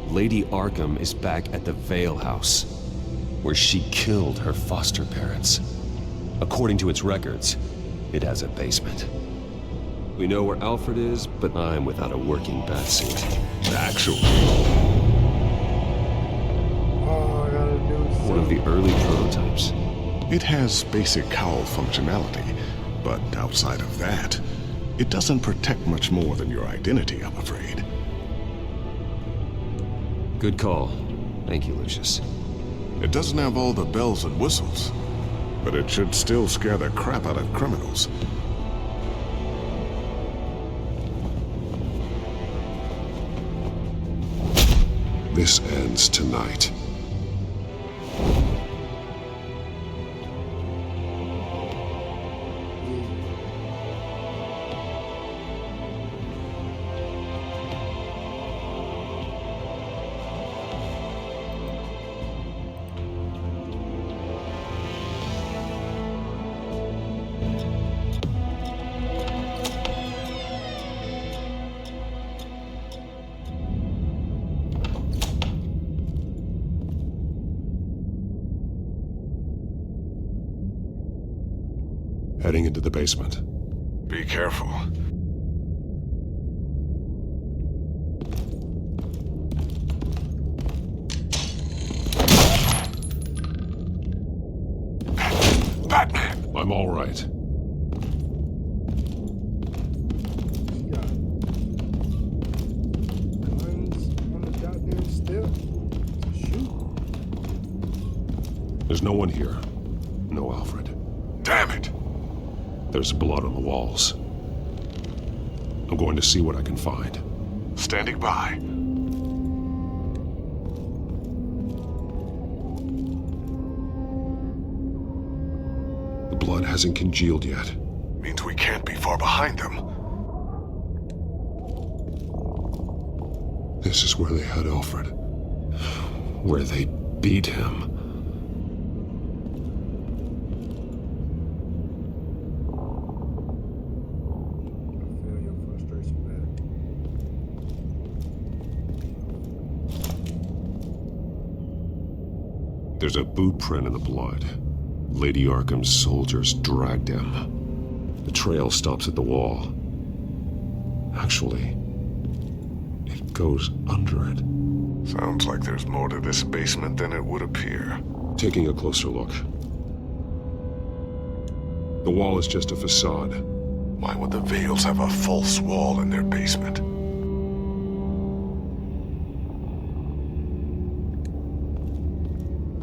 Lady Arkham is back at the Vale House, where she killed her foster parents. According to its records, it has a basement. We know where Alfred is, but I'm without a working batsuit.
Actually.
All I gotta do is
One of the early prototypes.
It has basic cowl functionality, but outside of that, it doesn't protect much more than your identity, I'm afraid.
Good call. Thank you, Lucius.
It doesn't have all the bells and whistles, but it should still scare the crap out of criminals. This ends tonight. Heading into the basement. Be careful. Batman!
I'm all right.
She got guns on the goddamn step to shoot.
There's no one here. No Alfred.
Damn it!
There's blood on the walls. I'm going to see what I can find.
Standing by.
The blood hasn't congealed yet.
Means we can't be far behind them.
This is where they had Alfred. Where they beat him. There's a boot print in the blood. Lady Arkham's soldiers dragged him. The trail stops at the wall. Actually, it goes under it.
Sounds like there's more to this basement than it would appear.
Taking a closer look. The wall is just a facade.
Why would the Vales have a false wall in their basement?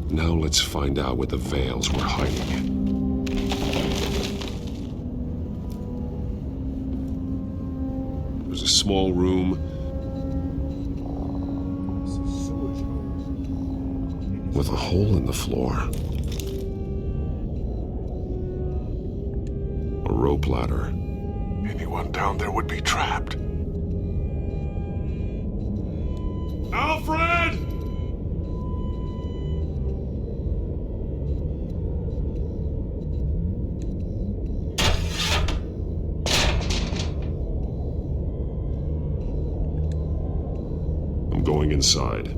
Now let's find out what the Vales were hiding. There's a small room with a hole in the floor. A rope ladder.
Anyone down there would be trapped.
Alfred! I'm going inside.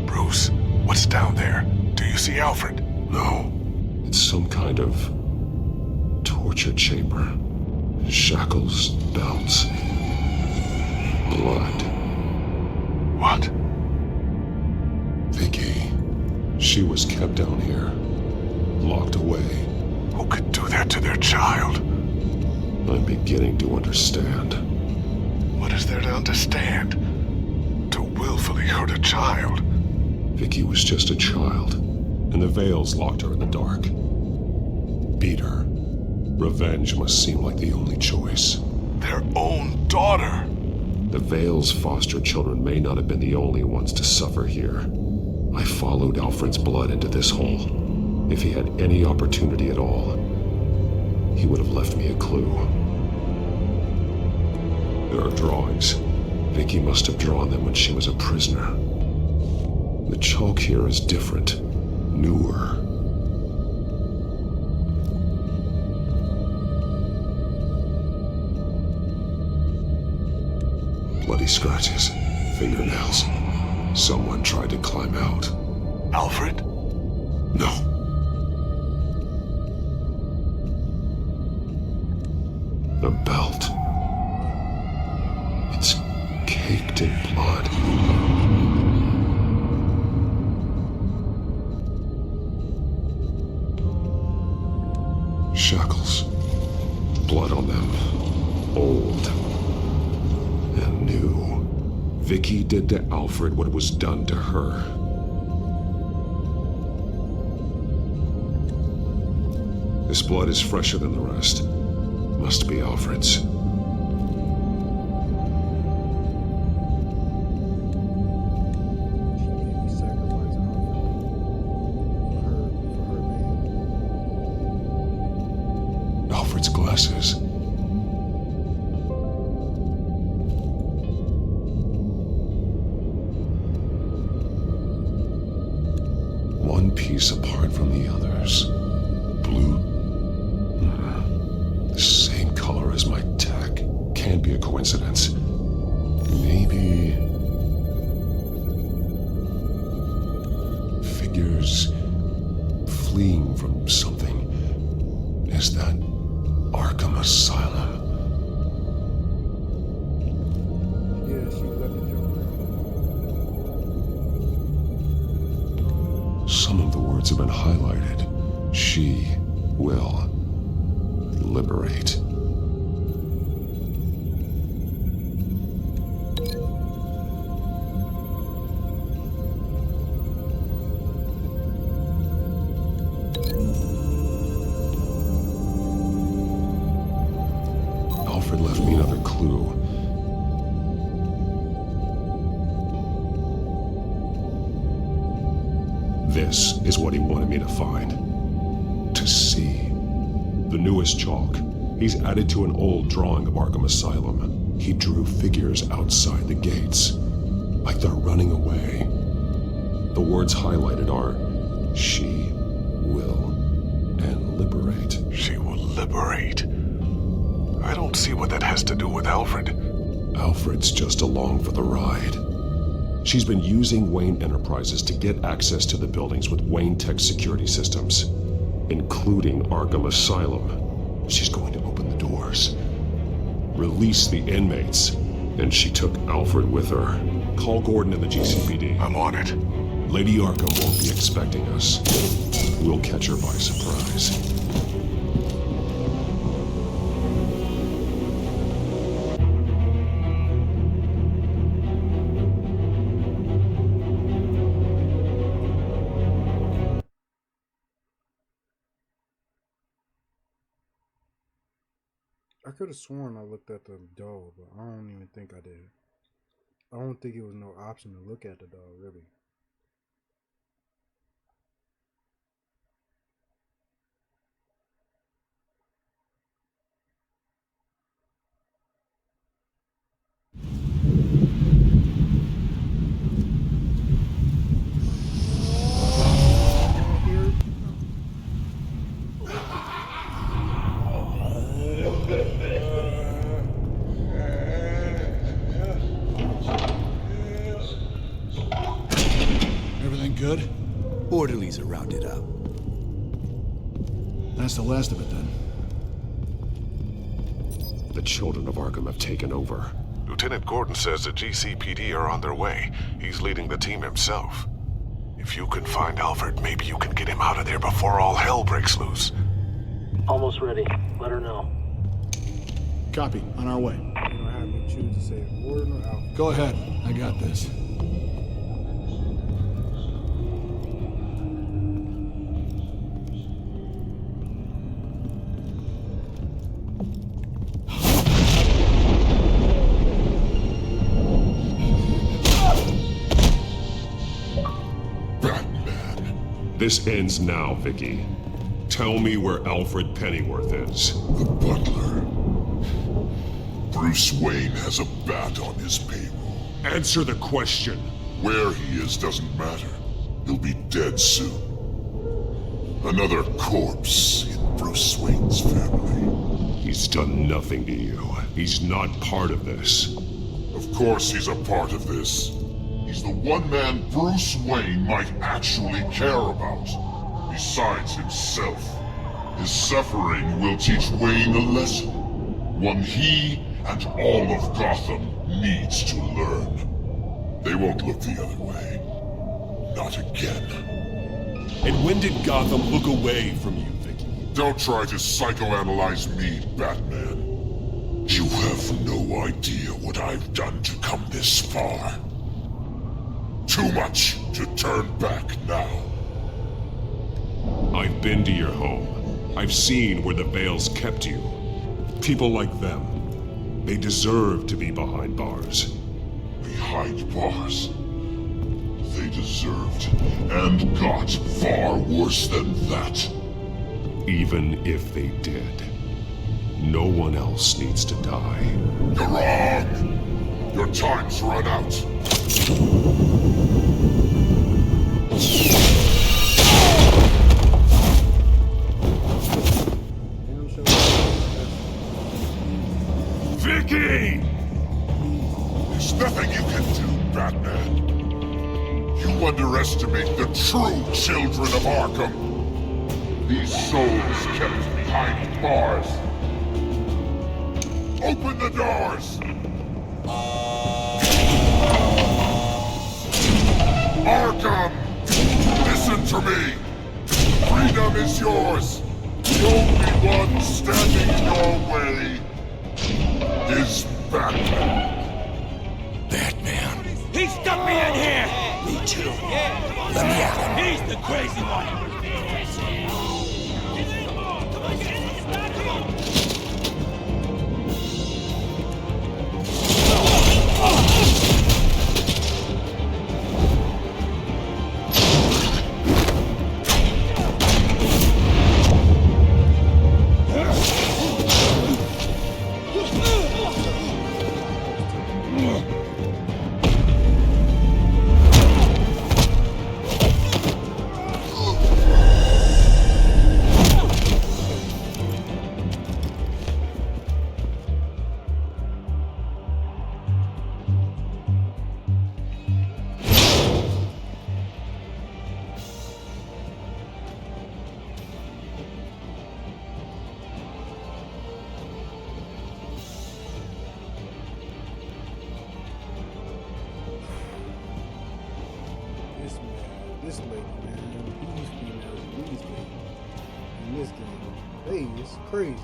Bruce, what's down there? Do you see Alfred?
No. It's some kind of torture chamber. Shackles, belts, blood.
What?
Vicky. She was kept down here, locked away.
Who could do that to their child?
I'm beginning to understand.
What is there to understand? To willfully hurt a child?
Vicky was just a child, and the Vales locked her in the dark. Beat her. Revenge must seem like the only choice.
Their own daughter!
The Vales' foster children may not have been the only ones to suffer here. I followed Alfred's blood into this hole. If he had any opportunity at all, he would have left me a clue. There are drawings. Vicky must have drawn them when she was a prisoner. The chalk here is different, newer. Bloody scratches, fingernails. Someone tried to climb out.
Alfred?
No. The belt. It's caked in blood. Shackles. Blood on them. Old. And new. Vicky did to Alfred what was done to her. This blood is fresher than the rest. Must be Alfred's. Alfred's glasses. piece apart from the others. Blue. The same color as my tech. Can't be a coincidence. Maybe... figures fleeing from something. Is that Arkham Asylum?
Yeah, she let the joke.
Some of the words have been highlighted. She will liberate. Alfred left me another clue. This is what he wanted me to find. To see. The newest chalk. He's added to an old drawing of Arkham Asylum. He drew figures outside the gates. Like they're running away. The words highlighted are, she will, and liberate.
She will liberate. I don't see what that has to do with Alfred.
Alfred's just along for the ride. She's been using Wayne Enterprises to get access to the buildings with Wayne Tech security systems, including Arkham Asylum. She's going to open the doors, release the inmates, and she took Alfred with her. Call Gordon and the GCPD.
I'm on it.
Lady Arkham won't be expecting us. We'll catch her by surprise.
I could have sworn I looked at the dog, but I don't even think I did. I don't think it was no option to look at the dog, really.
Good?
Orderlies are rounded up.
That's the last of it, then.
The children of Arkham have taken over.
Lieutenant Gordon says the GCPD are on their way. He's leading the team himself. If you can find Alfred, maybe you can get him out of there before all hell breaks loose.
Almost ready. Let her know.
Copy. On our way.
You don't have me choose to say Gordon or Alfred.
Go ahead. I got this.
This ends now, Vicky. Tell me where Alfred Pennyworth is.
The butler. Bruce Wayne has a bat on his payroll.
Answer the question.
Where he is doesn't matter. He'll be dead soon. Another corpse in Bruce Wayne's family.
He's done nothing to you. He's not part of this.
Of course he's a part of this. He's the one man Bruce Wayne might actually care about. Besides himself. His suffering will teach Wayne a lesson. One he and all of Gotham needs to learn. They won't look the other way. Not again.
And when did Gotham look away from you, Vicky?
Don't try to psychoanalyze me, Batman. You have no idea what I've done to come this far. Too much to turn back now.
I've been to your home. I've seen where the Veils kept you. People like them, they deserve to be behind bars.
Behind bars? They deserved and got far worse than that.
Even if they did, no one else needs to die.
You're wrong. Your time's run out. You underestimate the true children of Arkham. These souls kept behind bars. Open the doors! Arkham! Listen to me! Freedom is yours! The only one standing in your way is Batman.
Batman.
He stuck me in here!
Me too.
Yeah.
Let me at him.
He's the crazy one!
This lady, man, these females, these ladies in this game, hey, it's crazy.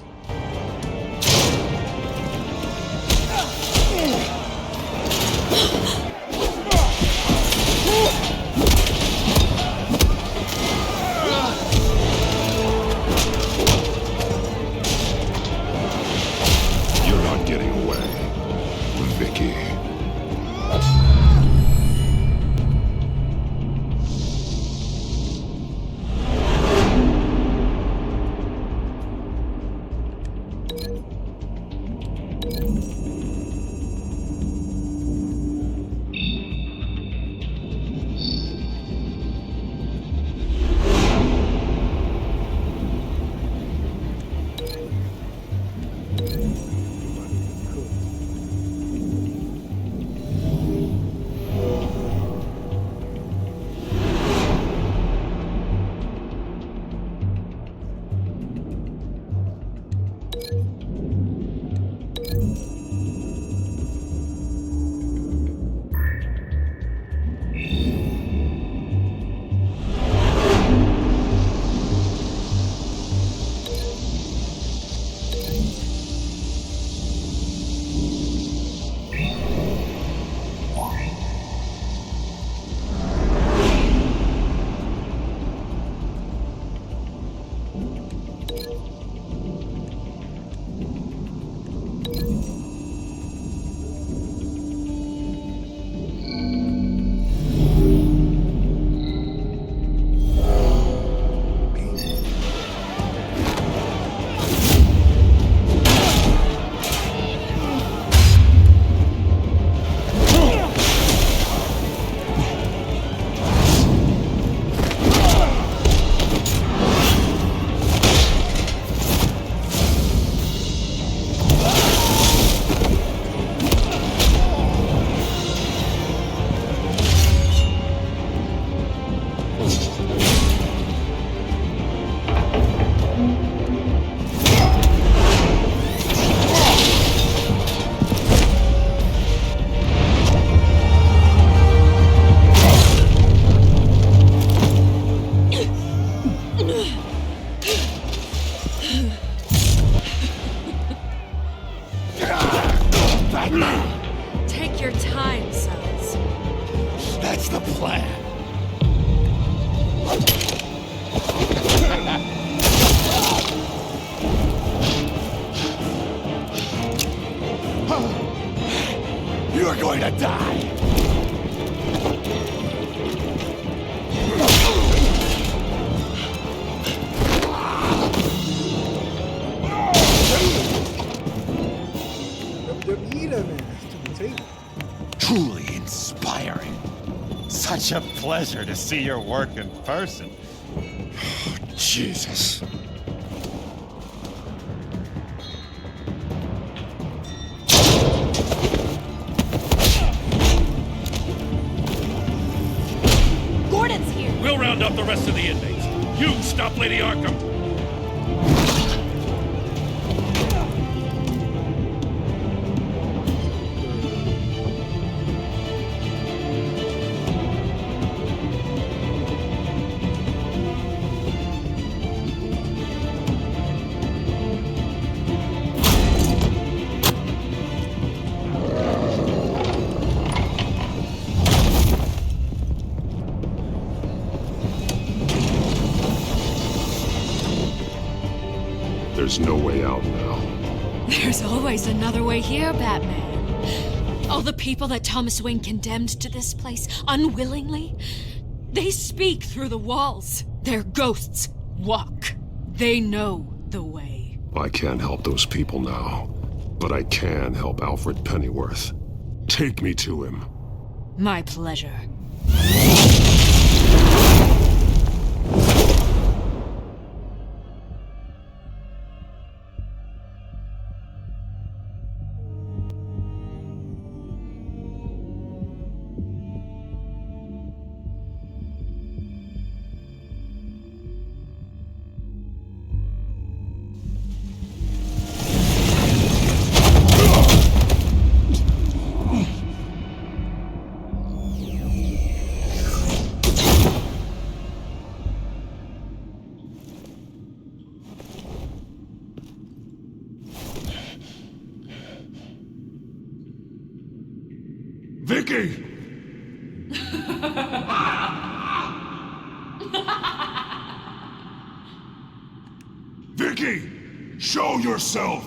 You're not getting away, Vicky.
Take your time, sons.
That's the plan. You're going to die.
Truly inspiring. Such a pleasure to see your work in person.
Jesus.
We'll round up the rest of the inmates. You stop Lady Arkham!
There's no way out now.
There's always another way here, Batman. All the people that Thomas Wayne condemned to this place unwillingly, they speak through the walls. Their ghosts walk. They know the way.
I can't help those people now, but I can help Alfred Pennyworth. Take me to him.
My pleasure.
Vicky! Vicky! Show yourself!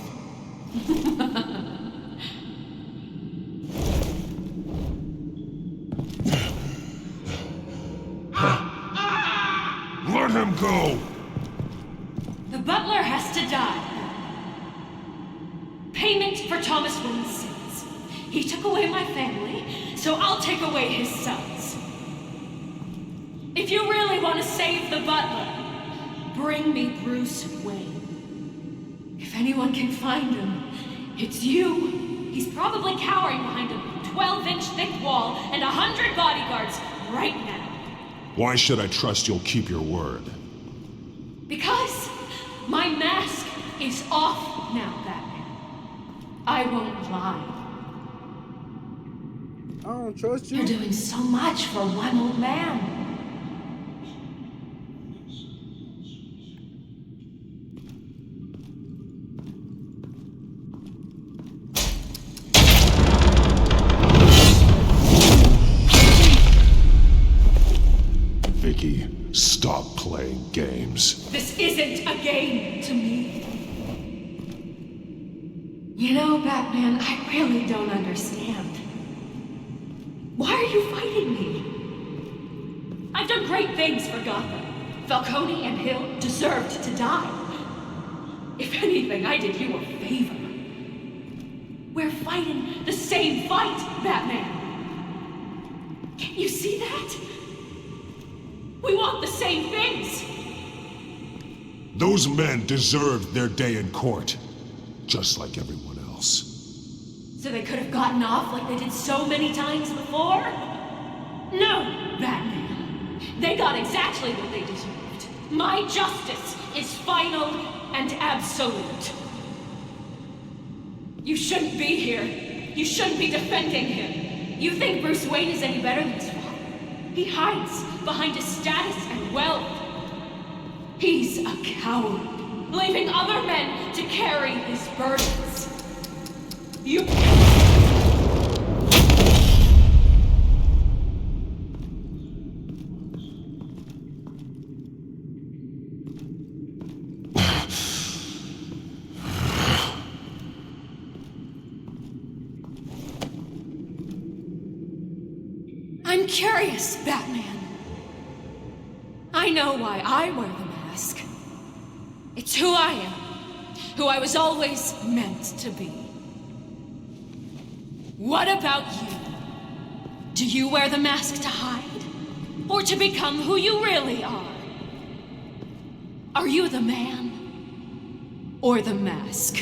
Let him go!
The butler has to die. Payment for Thomas Wayne's sins. He took away my family, so I'll take away his sons. If you really want to save the butler, bring me Bruce Wayne. If anyone can find him, it's you. He's probably cowering behind a 12-inch thick wall and 100 bodyguards right now.
Why should I trust you'll keep your word?
Because my mask is off now, Batman. I won't lie.
I don't trust you.
You're doing so much for one old man.
Vicky, stop playing games.
This isn't a game to me. You know, Batman, I really don't understand. Why are you fighting me? I've done great things for Gotham. Falcone and Hill deserved to die. If anything, I did you a favor. We're fighting the same fight, Batman. Can't you see that? We want the same things.
Those men deserved their day in court, just like everyone else.
So they could have gotten off like they did so many times before? No, Batman. They got exactly what they deserved. My justice is final and absolute. You shouldn't be here. You shouldn't be defending him. You think Bruce Wayne is any better than his father? He hides behind his status and wealth. He's a coward, leaving other men to carry his burdens. You... I'm curious, Batman. I know why I wear the mask. It's who I am, who I was always meant to be. What about you? Do you wear the mask to hide? Or to become who you really are? Are you the man? Or the mask?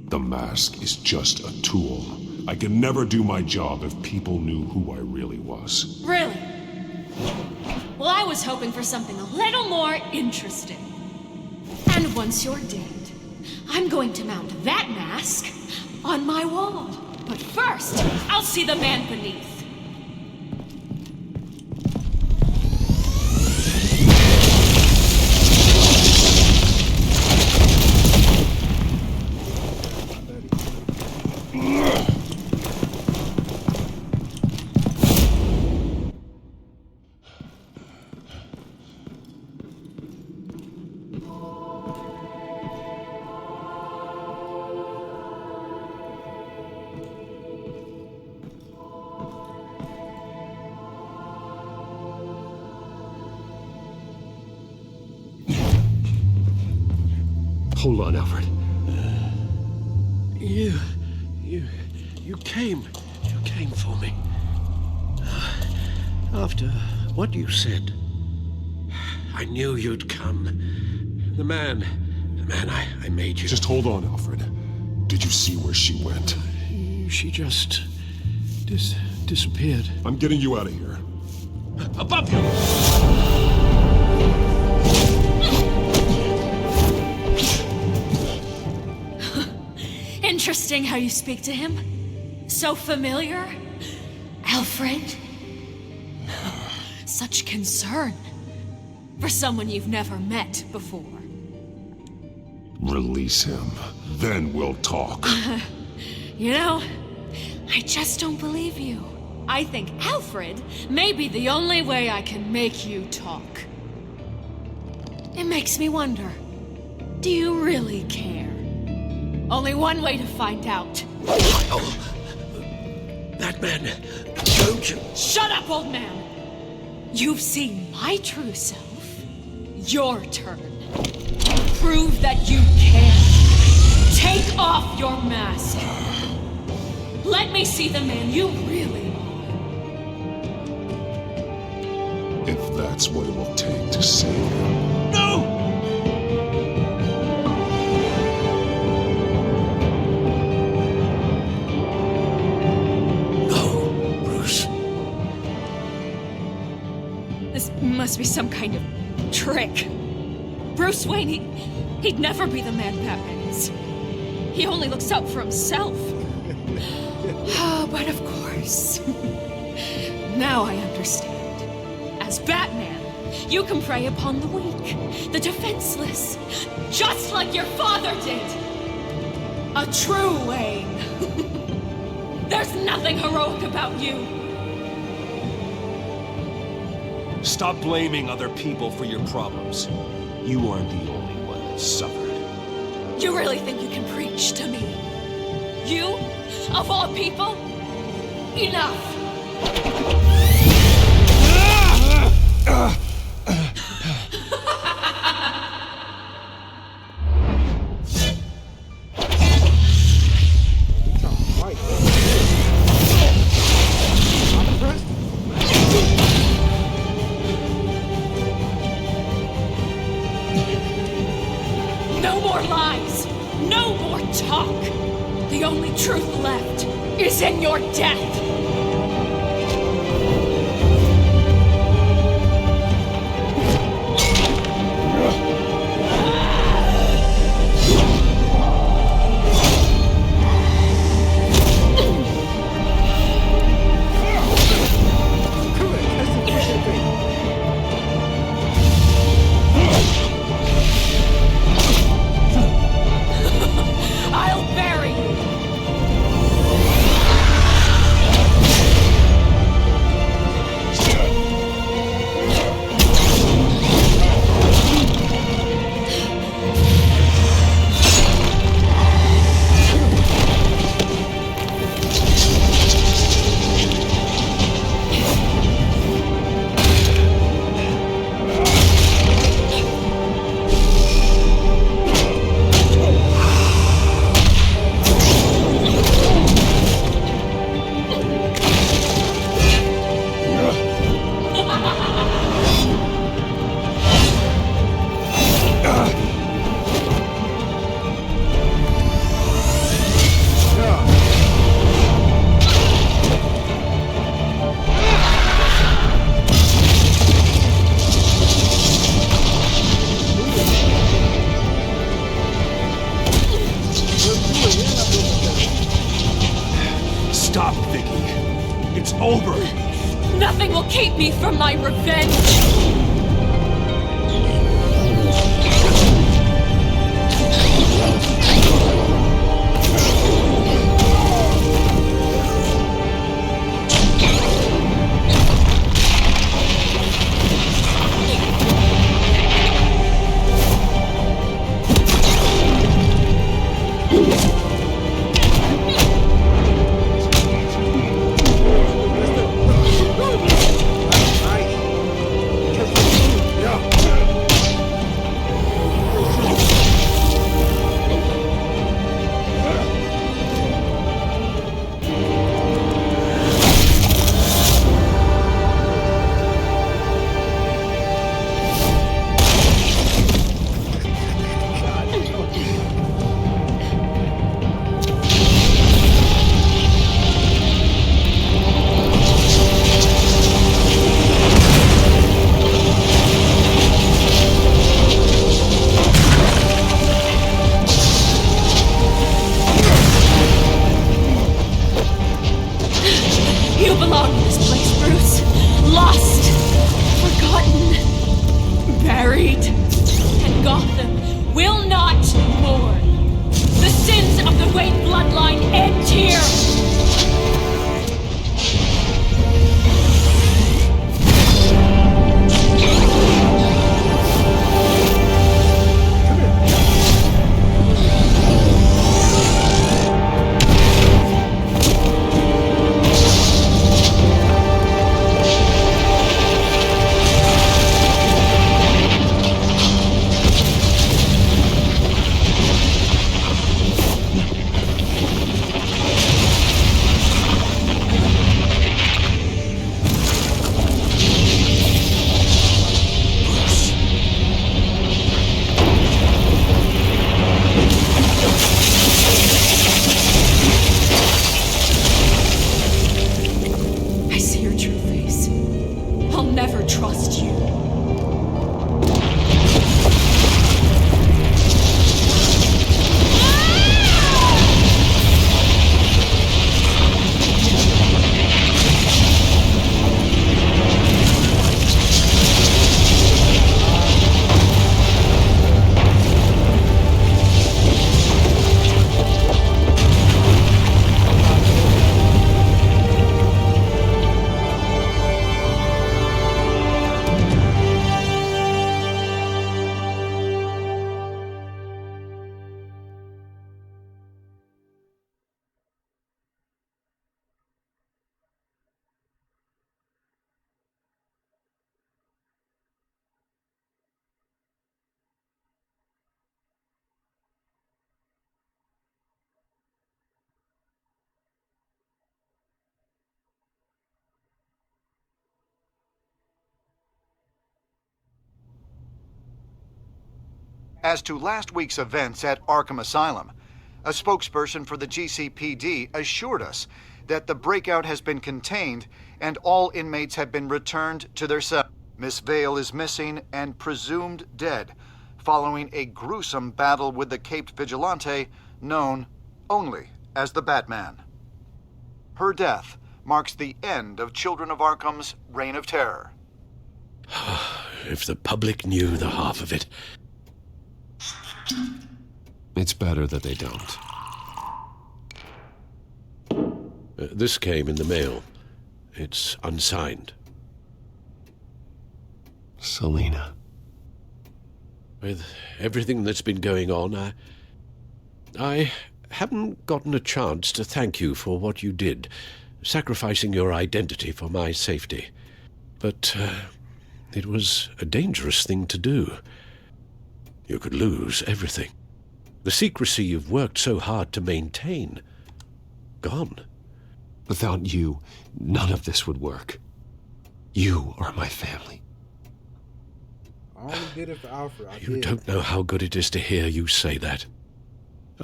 The mask is just a tool. I can never do my job if people knew who I really was.
Really? Well, I was hoping for something a little more interesting. And once you're dead, I'm going to mount that mask on my wall. But first, I'll see the man beneath.
Hold on, Alfred.
You came for me. After what you said, I knew you'd come. The man I made you.
Just hold on, Alfred. Did you see where she went?
She just disappeared.
I'm getting you out of here.
Above you!
Interesting how you speak to him. So familiar. Alfred. Such concern for someone you've never met before.
Release him. Then we'll talk.
You know, I just don't believe you. I think Alfred may be the only way I can make you talk. It makes me wonder, do you really care? Only one way to find out.
Oh, that man, don't you?
Shut up, old man! You've seen my true self. Your turn. Prove that you can. Take off your mask. Let me see the man you really are.
If that's what it will take to save him.
No!
Must be some kind of trick. Bruce Wayne, he'd never be the man Batman is. He only looks out for himself. But of course. Now I understand. As Batman, you can prey upon the weak, the defenseless, just like your father did. A true Wayne. There's nothing heroic about you.
Stop blaming other people for your problems. You aren't the only one that suffered.
You really think you can preach to me? You? Of all people? Enough! No more lies! No more talk! The only truth left is in your death! I'll bury you!
over.
Nothing will keep me from my revenge. You belong in this place, Bruce. Lost, forgotten, buried. And Gotham will not mourn. The sins of the Wayne bloodline end here. I see your true face. I'll never trust you.
As to last week's events at Arkham Asylum, a spokesperson for the GCPD assured us that the breakout has been contained and all inmates have been returned to their cells. Miss Vale is missing and presumed dead following a gruesome battle with the caped vigilante known only as the Batman. Her death marks the end of Children of Arkham's reign of terror.
If the public knew the half of it.
It's better that they don't.
This came in the mail. It's unsigned.
Selina.
With everything that's been going on, I haven't gotten a chance to thank you for what you did, sacrificing your identity for my safety. But it was a dangerous thing to do. You could lose everything. The secrecy you've worked so hard to maintain. Gone.
Without you, none of this would work. You are my family.
I only did it for Alfred.
You don't know how good it is to hear you say that.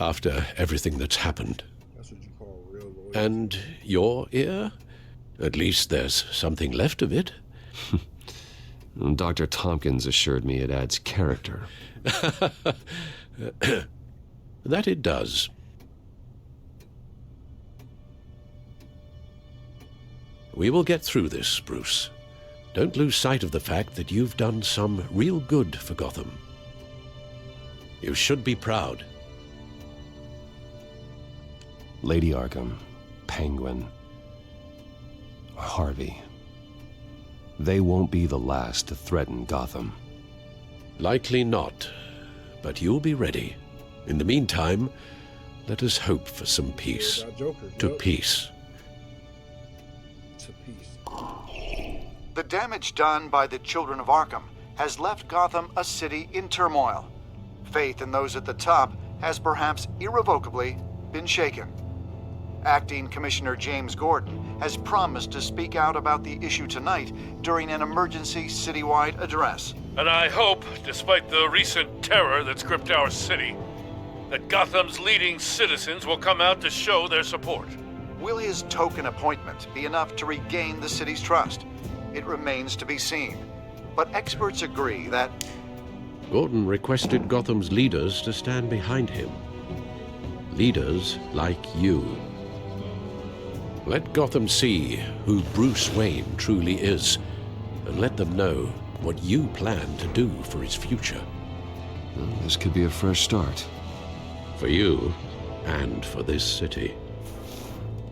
After everything that's happened.
That's what you call real loyalty.
And your ear? At least there's something left of it.
Dr. Tompkins assured me it adds character.
That it does. We will get through this, Bruce. Don't lose sight of the fact that you've done some real good for Gotham. You should be proud.
Lady Arkham, Penguin, Harvey. They won't be the last to threaten Gotham.
Likely not, but you'll be ready. In the meantime, let us hope for some peace. To peace.
The damage done by the children of Arkham has left Gotham a city in turmoil. Faith in those at the top has perhaps irrevocably been shaken. Acting Commissioner James Gordon has promised to speak out about the issue tonight during an emergency citywide address.
And I hope, despite the recent terror that's gripped our city, that Gotham's leading citizens will come out to show their support.
Will his token appointment be enough to regain the city's trust? It remains to be seen. But experts agree that
Gordon requested Gotham's leaders to stand behind him. Leaders like you. Let Gotham see who Bruce Wayne truly is, and let them know what you plan to do for his future.
Well, this could be a fresh start.
For you, and for this city.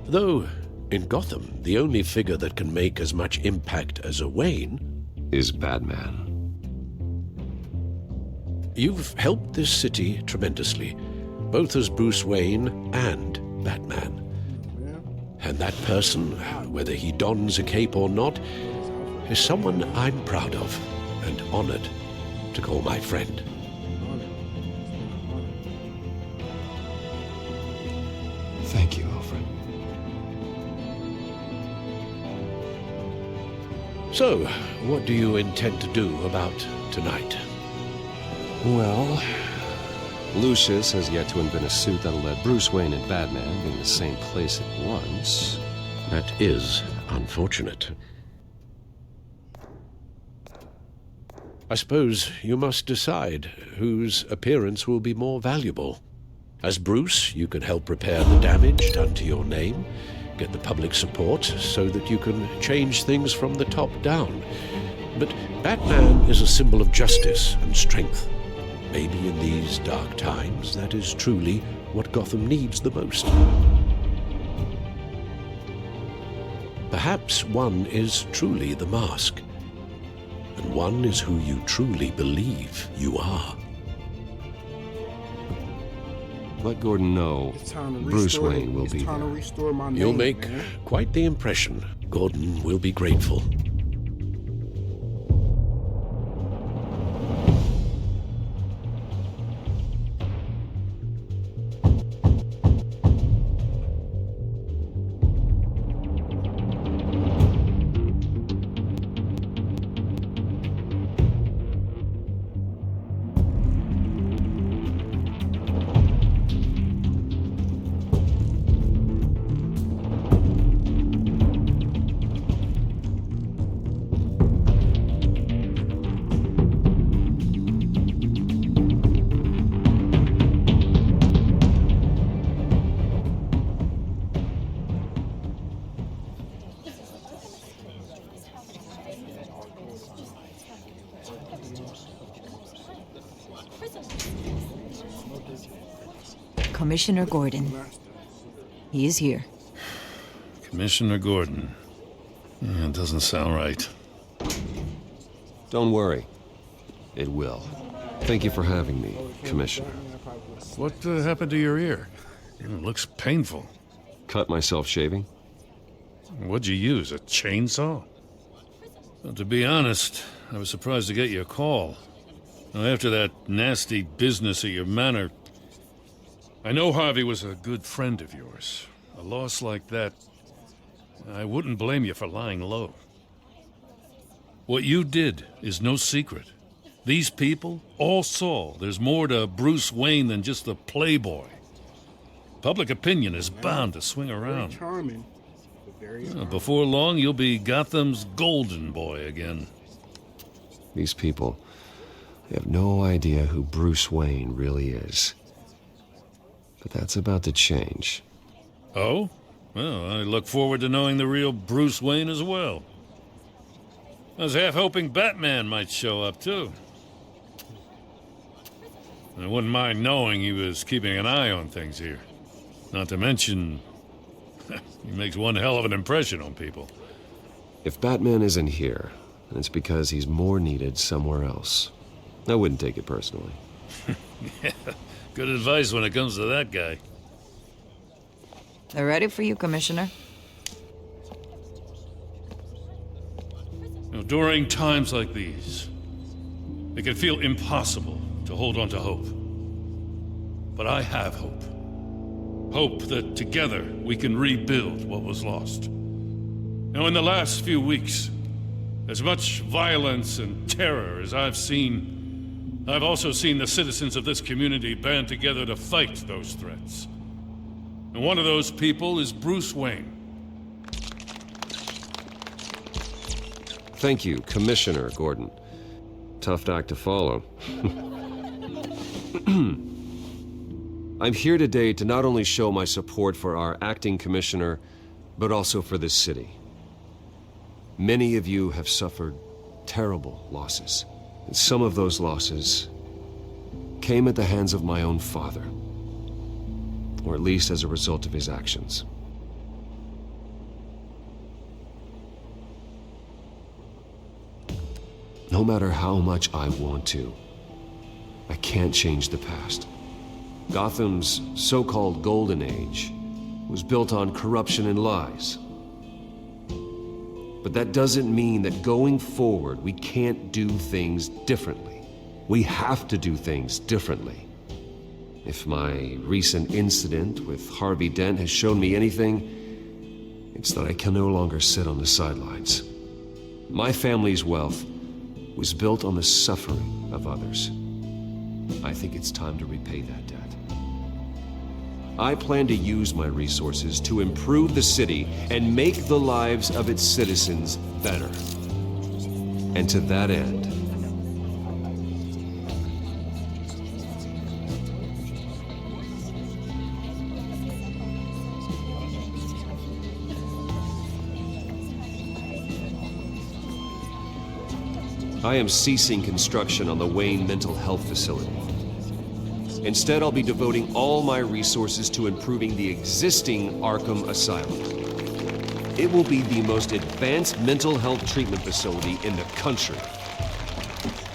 Though, in Gotham, the only figure that can make as much impact as a Wayne
is Batman.
You've helped this city tremendously, both as Bruce Wayne and Batman. And that person, whether he dons a cape or not, is someone I'm proud of and honored to call my friend.
Thank you, Alfred.
So, what do you intend to do about tonight?
Well, Lucius has yet to invent a suit that'll let Bruce Wayne and Batman be in the same place at once.
That is unfortunate. I suppose you must decide whose appearance will be more valuable. As Bruce, you can help repair the damage done to your name, get the public support so that you can change things from the top down. But Batman is a symbol of justice and strength. Maybe in these dark times, that is truly what Gotham needs the most. Perhaps one is truly the mask, and one is who you truly believe you are.
Let Gordon know Bruce Wayne will be there.
You'll make quite the impression. Gordon will be grateful.
Commissioner Gordon. He is here.
Commissioner Gordon. It doesn't sound right.
Don't worry. It will. Thank you for having me, Commissioner.
What happened to your ear? It looks painful.
Cut myself shaving.
What'd you use, a chainsaw? Well, to be honest, I was surprised to get your call. Now, after that nasty business at your manor, I know Harvey was a good friend of yours. A loss like that, I wouldn't blame you for lying low. What you did is no secret. These people all saw there's more to Bruce Wayne than just a playboy. Public opinion is bound to swing around.
Very charming.
Before long, you'll be Gotham's golden boy again.
These people, they have no idea who Bruce Wayne really is. But that's about to change.
Oh? Well, I look forward to knowing the real Bruce Wayne as well. I was half hoping Batman might show up, too. I wouldn't mind knowing he was keeping an eye on things here. Not to mention, he makes one hell of an impression on people.
If Batman isn't here, it's because he's more needed somewhere else. I wouldn't take it personally.
Yeah, good advice when it comes to that guy.
They're ready for you, Commissioner.
During times like these, it can feel impossible to hold on to hope. But I have hope. Hope that together we can rebuild what was lost. Now, in the last few weeks, as much violence and terror as I've seen, I've also seen the citizens of this community band together to fight those threats. And one of those people is Bruce Wayne.
Thank you, Commissioner Gordon. Tough act to follow. I'm here today to not only show my support for our acting commissioner, but also for this city. Many of you have suffered terrible losses. And some of those losses came at the hands of my own father, or at least as a result of his actions. No matter how much I want to, I can't change the past. Gotham's so-called Golden Age was built on corruption and lies. But that doesn't mean that going forward, we can't do things differently. We have to do things differently. If my recent incident with Harvey Dent has shown me anything, it's that I can no longer sit on the sidelines. My family's wealth was built on the suffering of others. I think it's time to repay that debt. I plan to use my resources to improve the city and make the lives of its citizens better. And to that end, I am ceasing construction on the Wayne Mental Health Facility. Instead, I'll be devoting all my resources to improving the existing Arkham Asylum. It will be the most advanced mental health treatment facility in the country,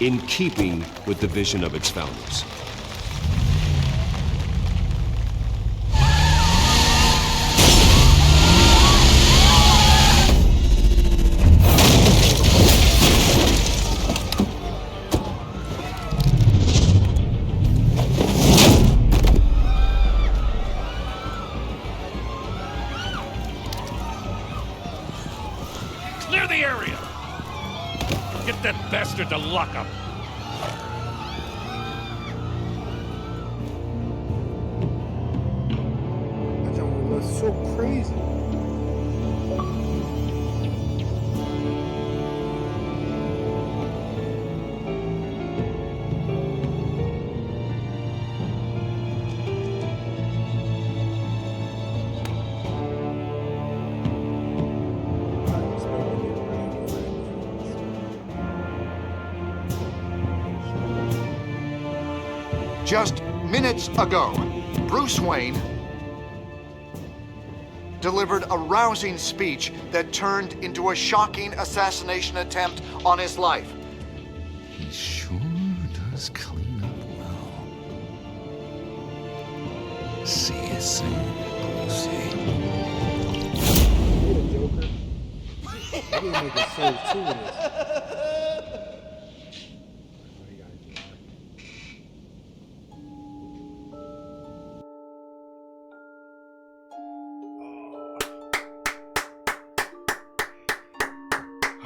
in keeping with the vision of its founders.
Clear the area! Get that bastard to lock up!
That jump was so crazy.
Just minutes ago, Bruce Wayne delivered a rousing speech that turned into a shocking assassination attempt on his life.
He sure does clean up well. See you soon, Brucey.
Joker. I didn't make a save two of this.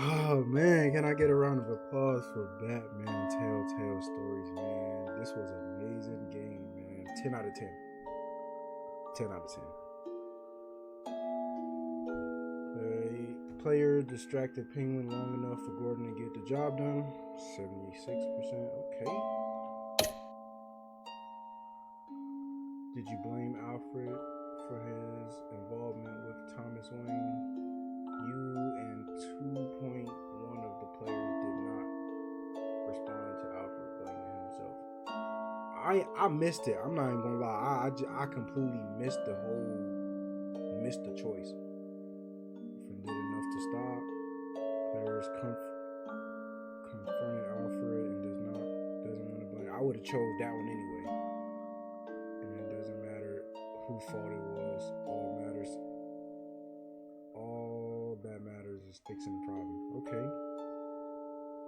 Oh man, can I get a round of applause for Batman Telltale Stories, man? This was an amazing game, man. 10 out of 10. 10 out of 10. Player distracted Penguin long enough for Gordon to get the job done. 76%. Okay. Did you blame Alfred for his involvement with Thomas Wayne. You and 2.1 of the players did not respond to Alfred blaming himself. I missed it. I'm not even gonna lie. I completely missed the choice. If did enough to stop. Players confronted Alfred and doesn't want to blame. I would have chose that one anyway. And it doesn't matter whose fault it was. All that matters is fixing the problem. Okay.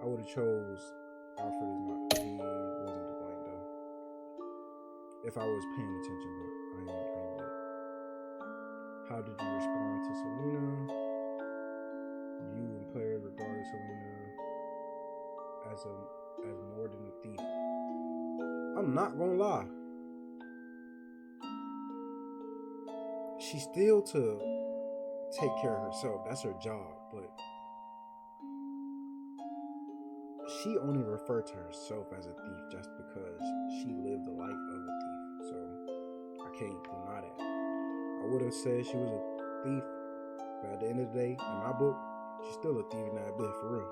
I would have chose Alfred as my. He wasn't to blame though. If I was paying attention, but I ain't did. How did you respond to Selena? You and players regarded Selena as more than a thief. I'm not gonna lie. She's still to take care of herself. That's her job, but she only referred to herself as a thief just because she lived the life of a thief. So I can't deny that. I would have said she was a thief, but at the end of the day, in my book, she's still a thieving ass bitch for real.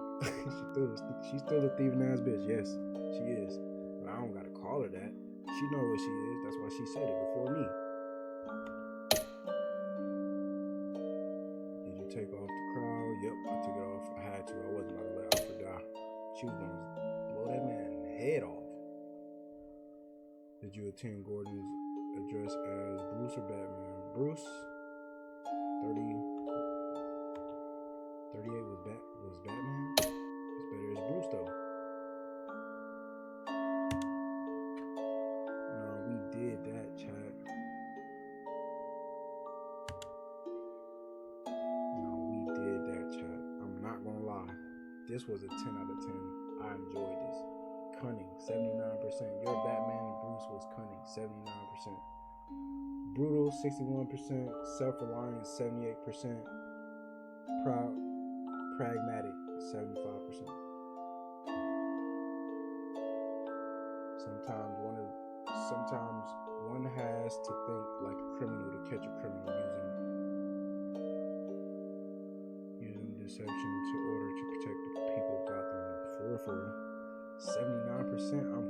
she's still a thieving ass bitch. Yes, she is. But I don't gotta call her that. She know what she is. That's why she said it before me. Did you take off the crowd? Yep, I took it off. I had to. I wasn't about to let Alfred die. She was gonna blow that man's head off. Did you attend Gordon's address as Bruce or Batman? Bruce. 38 was Batman. It's better as Bruce though. No, we did that, chat. I'm not gonna lie. This was a 10 out of 10. I enjoyed this. Cunning, 79%. Your Batman and Bruce was cunning, 79%. Brutal, 61%. Self-reliant, 78%. Pragmatic, 75%. Sometimes one has to think like a criminal to catch a criminal using deception to order to protect the people of Gotham. For real. 79%. I'm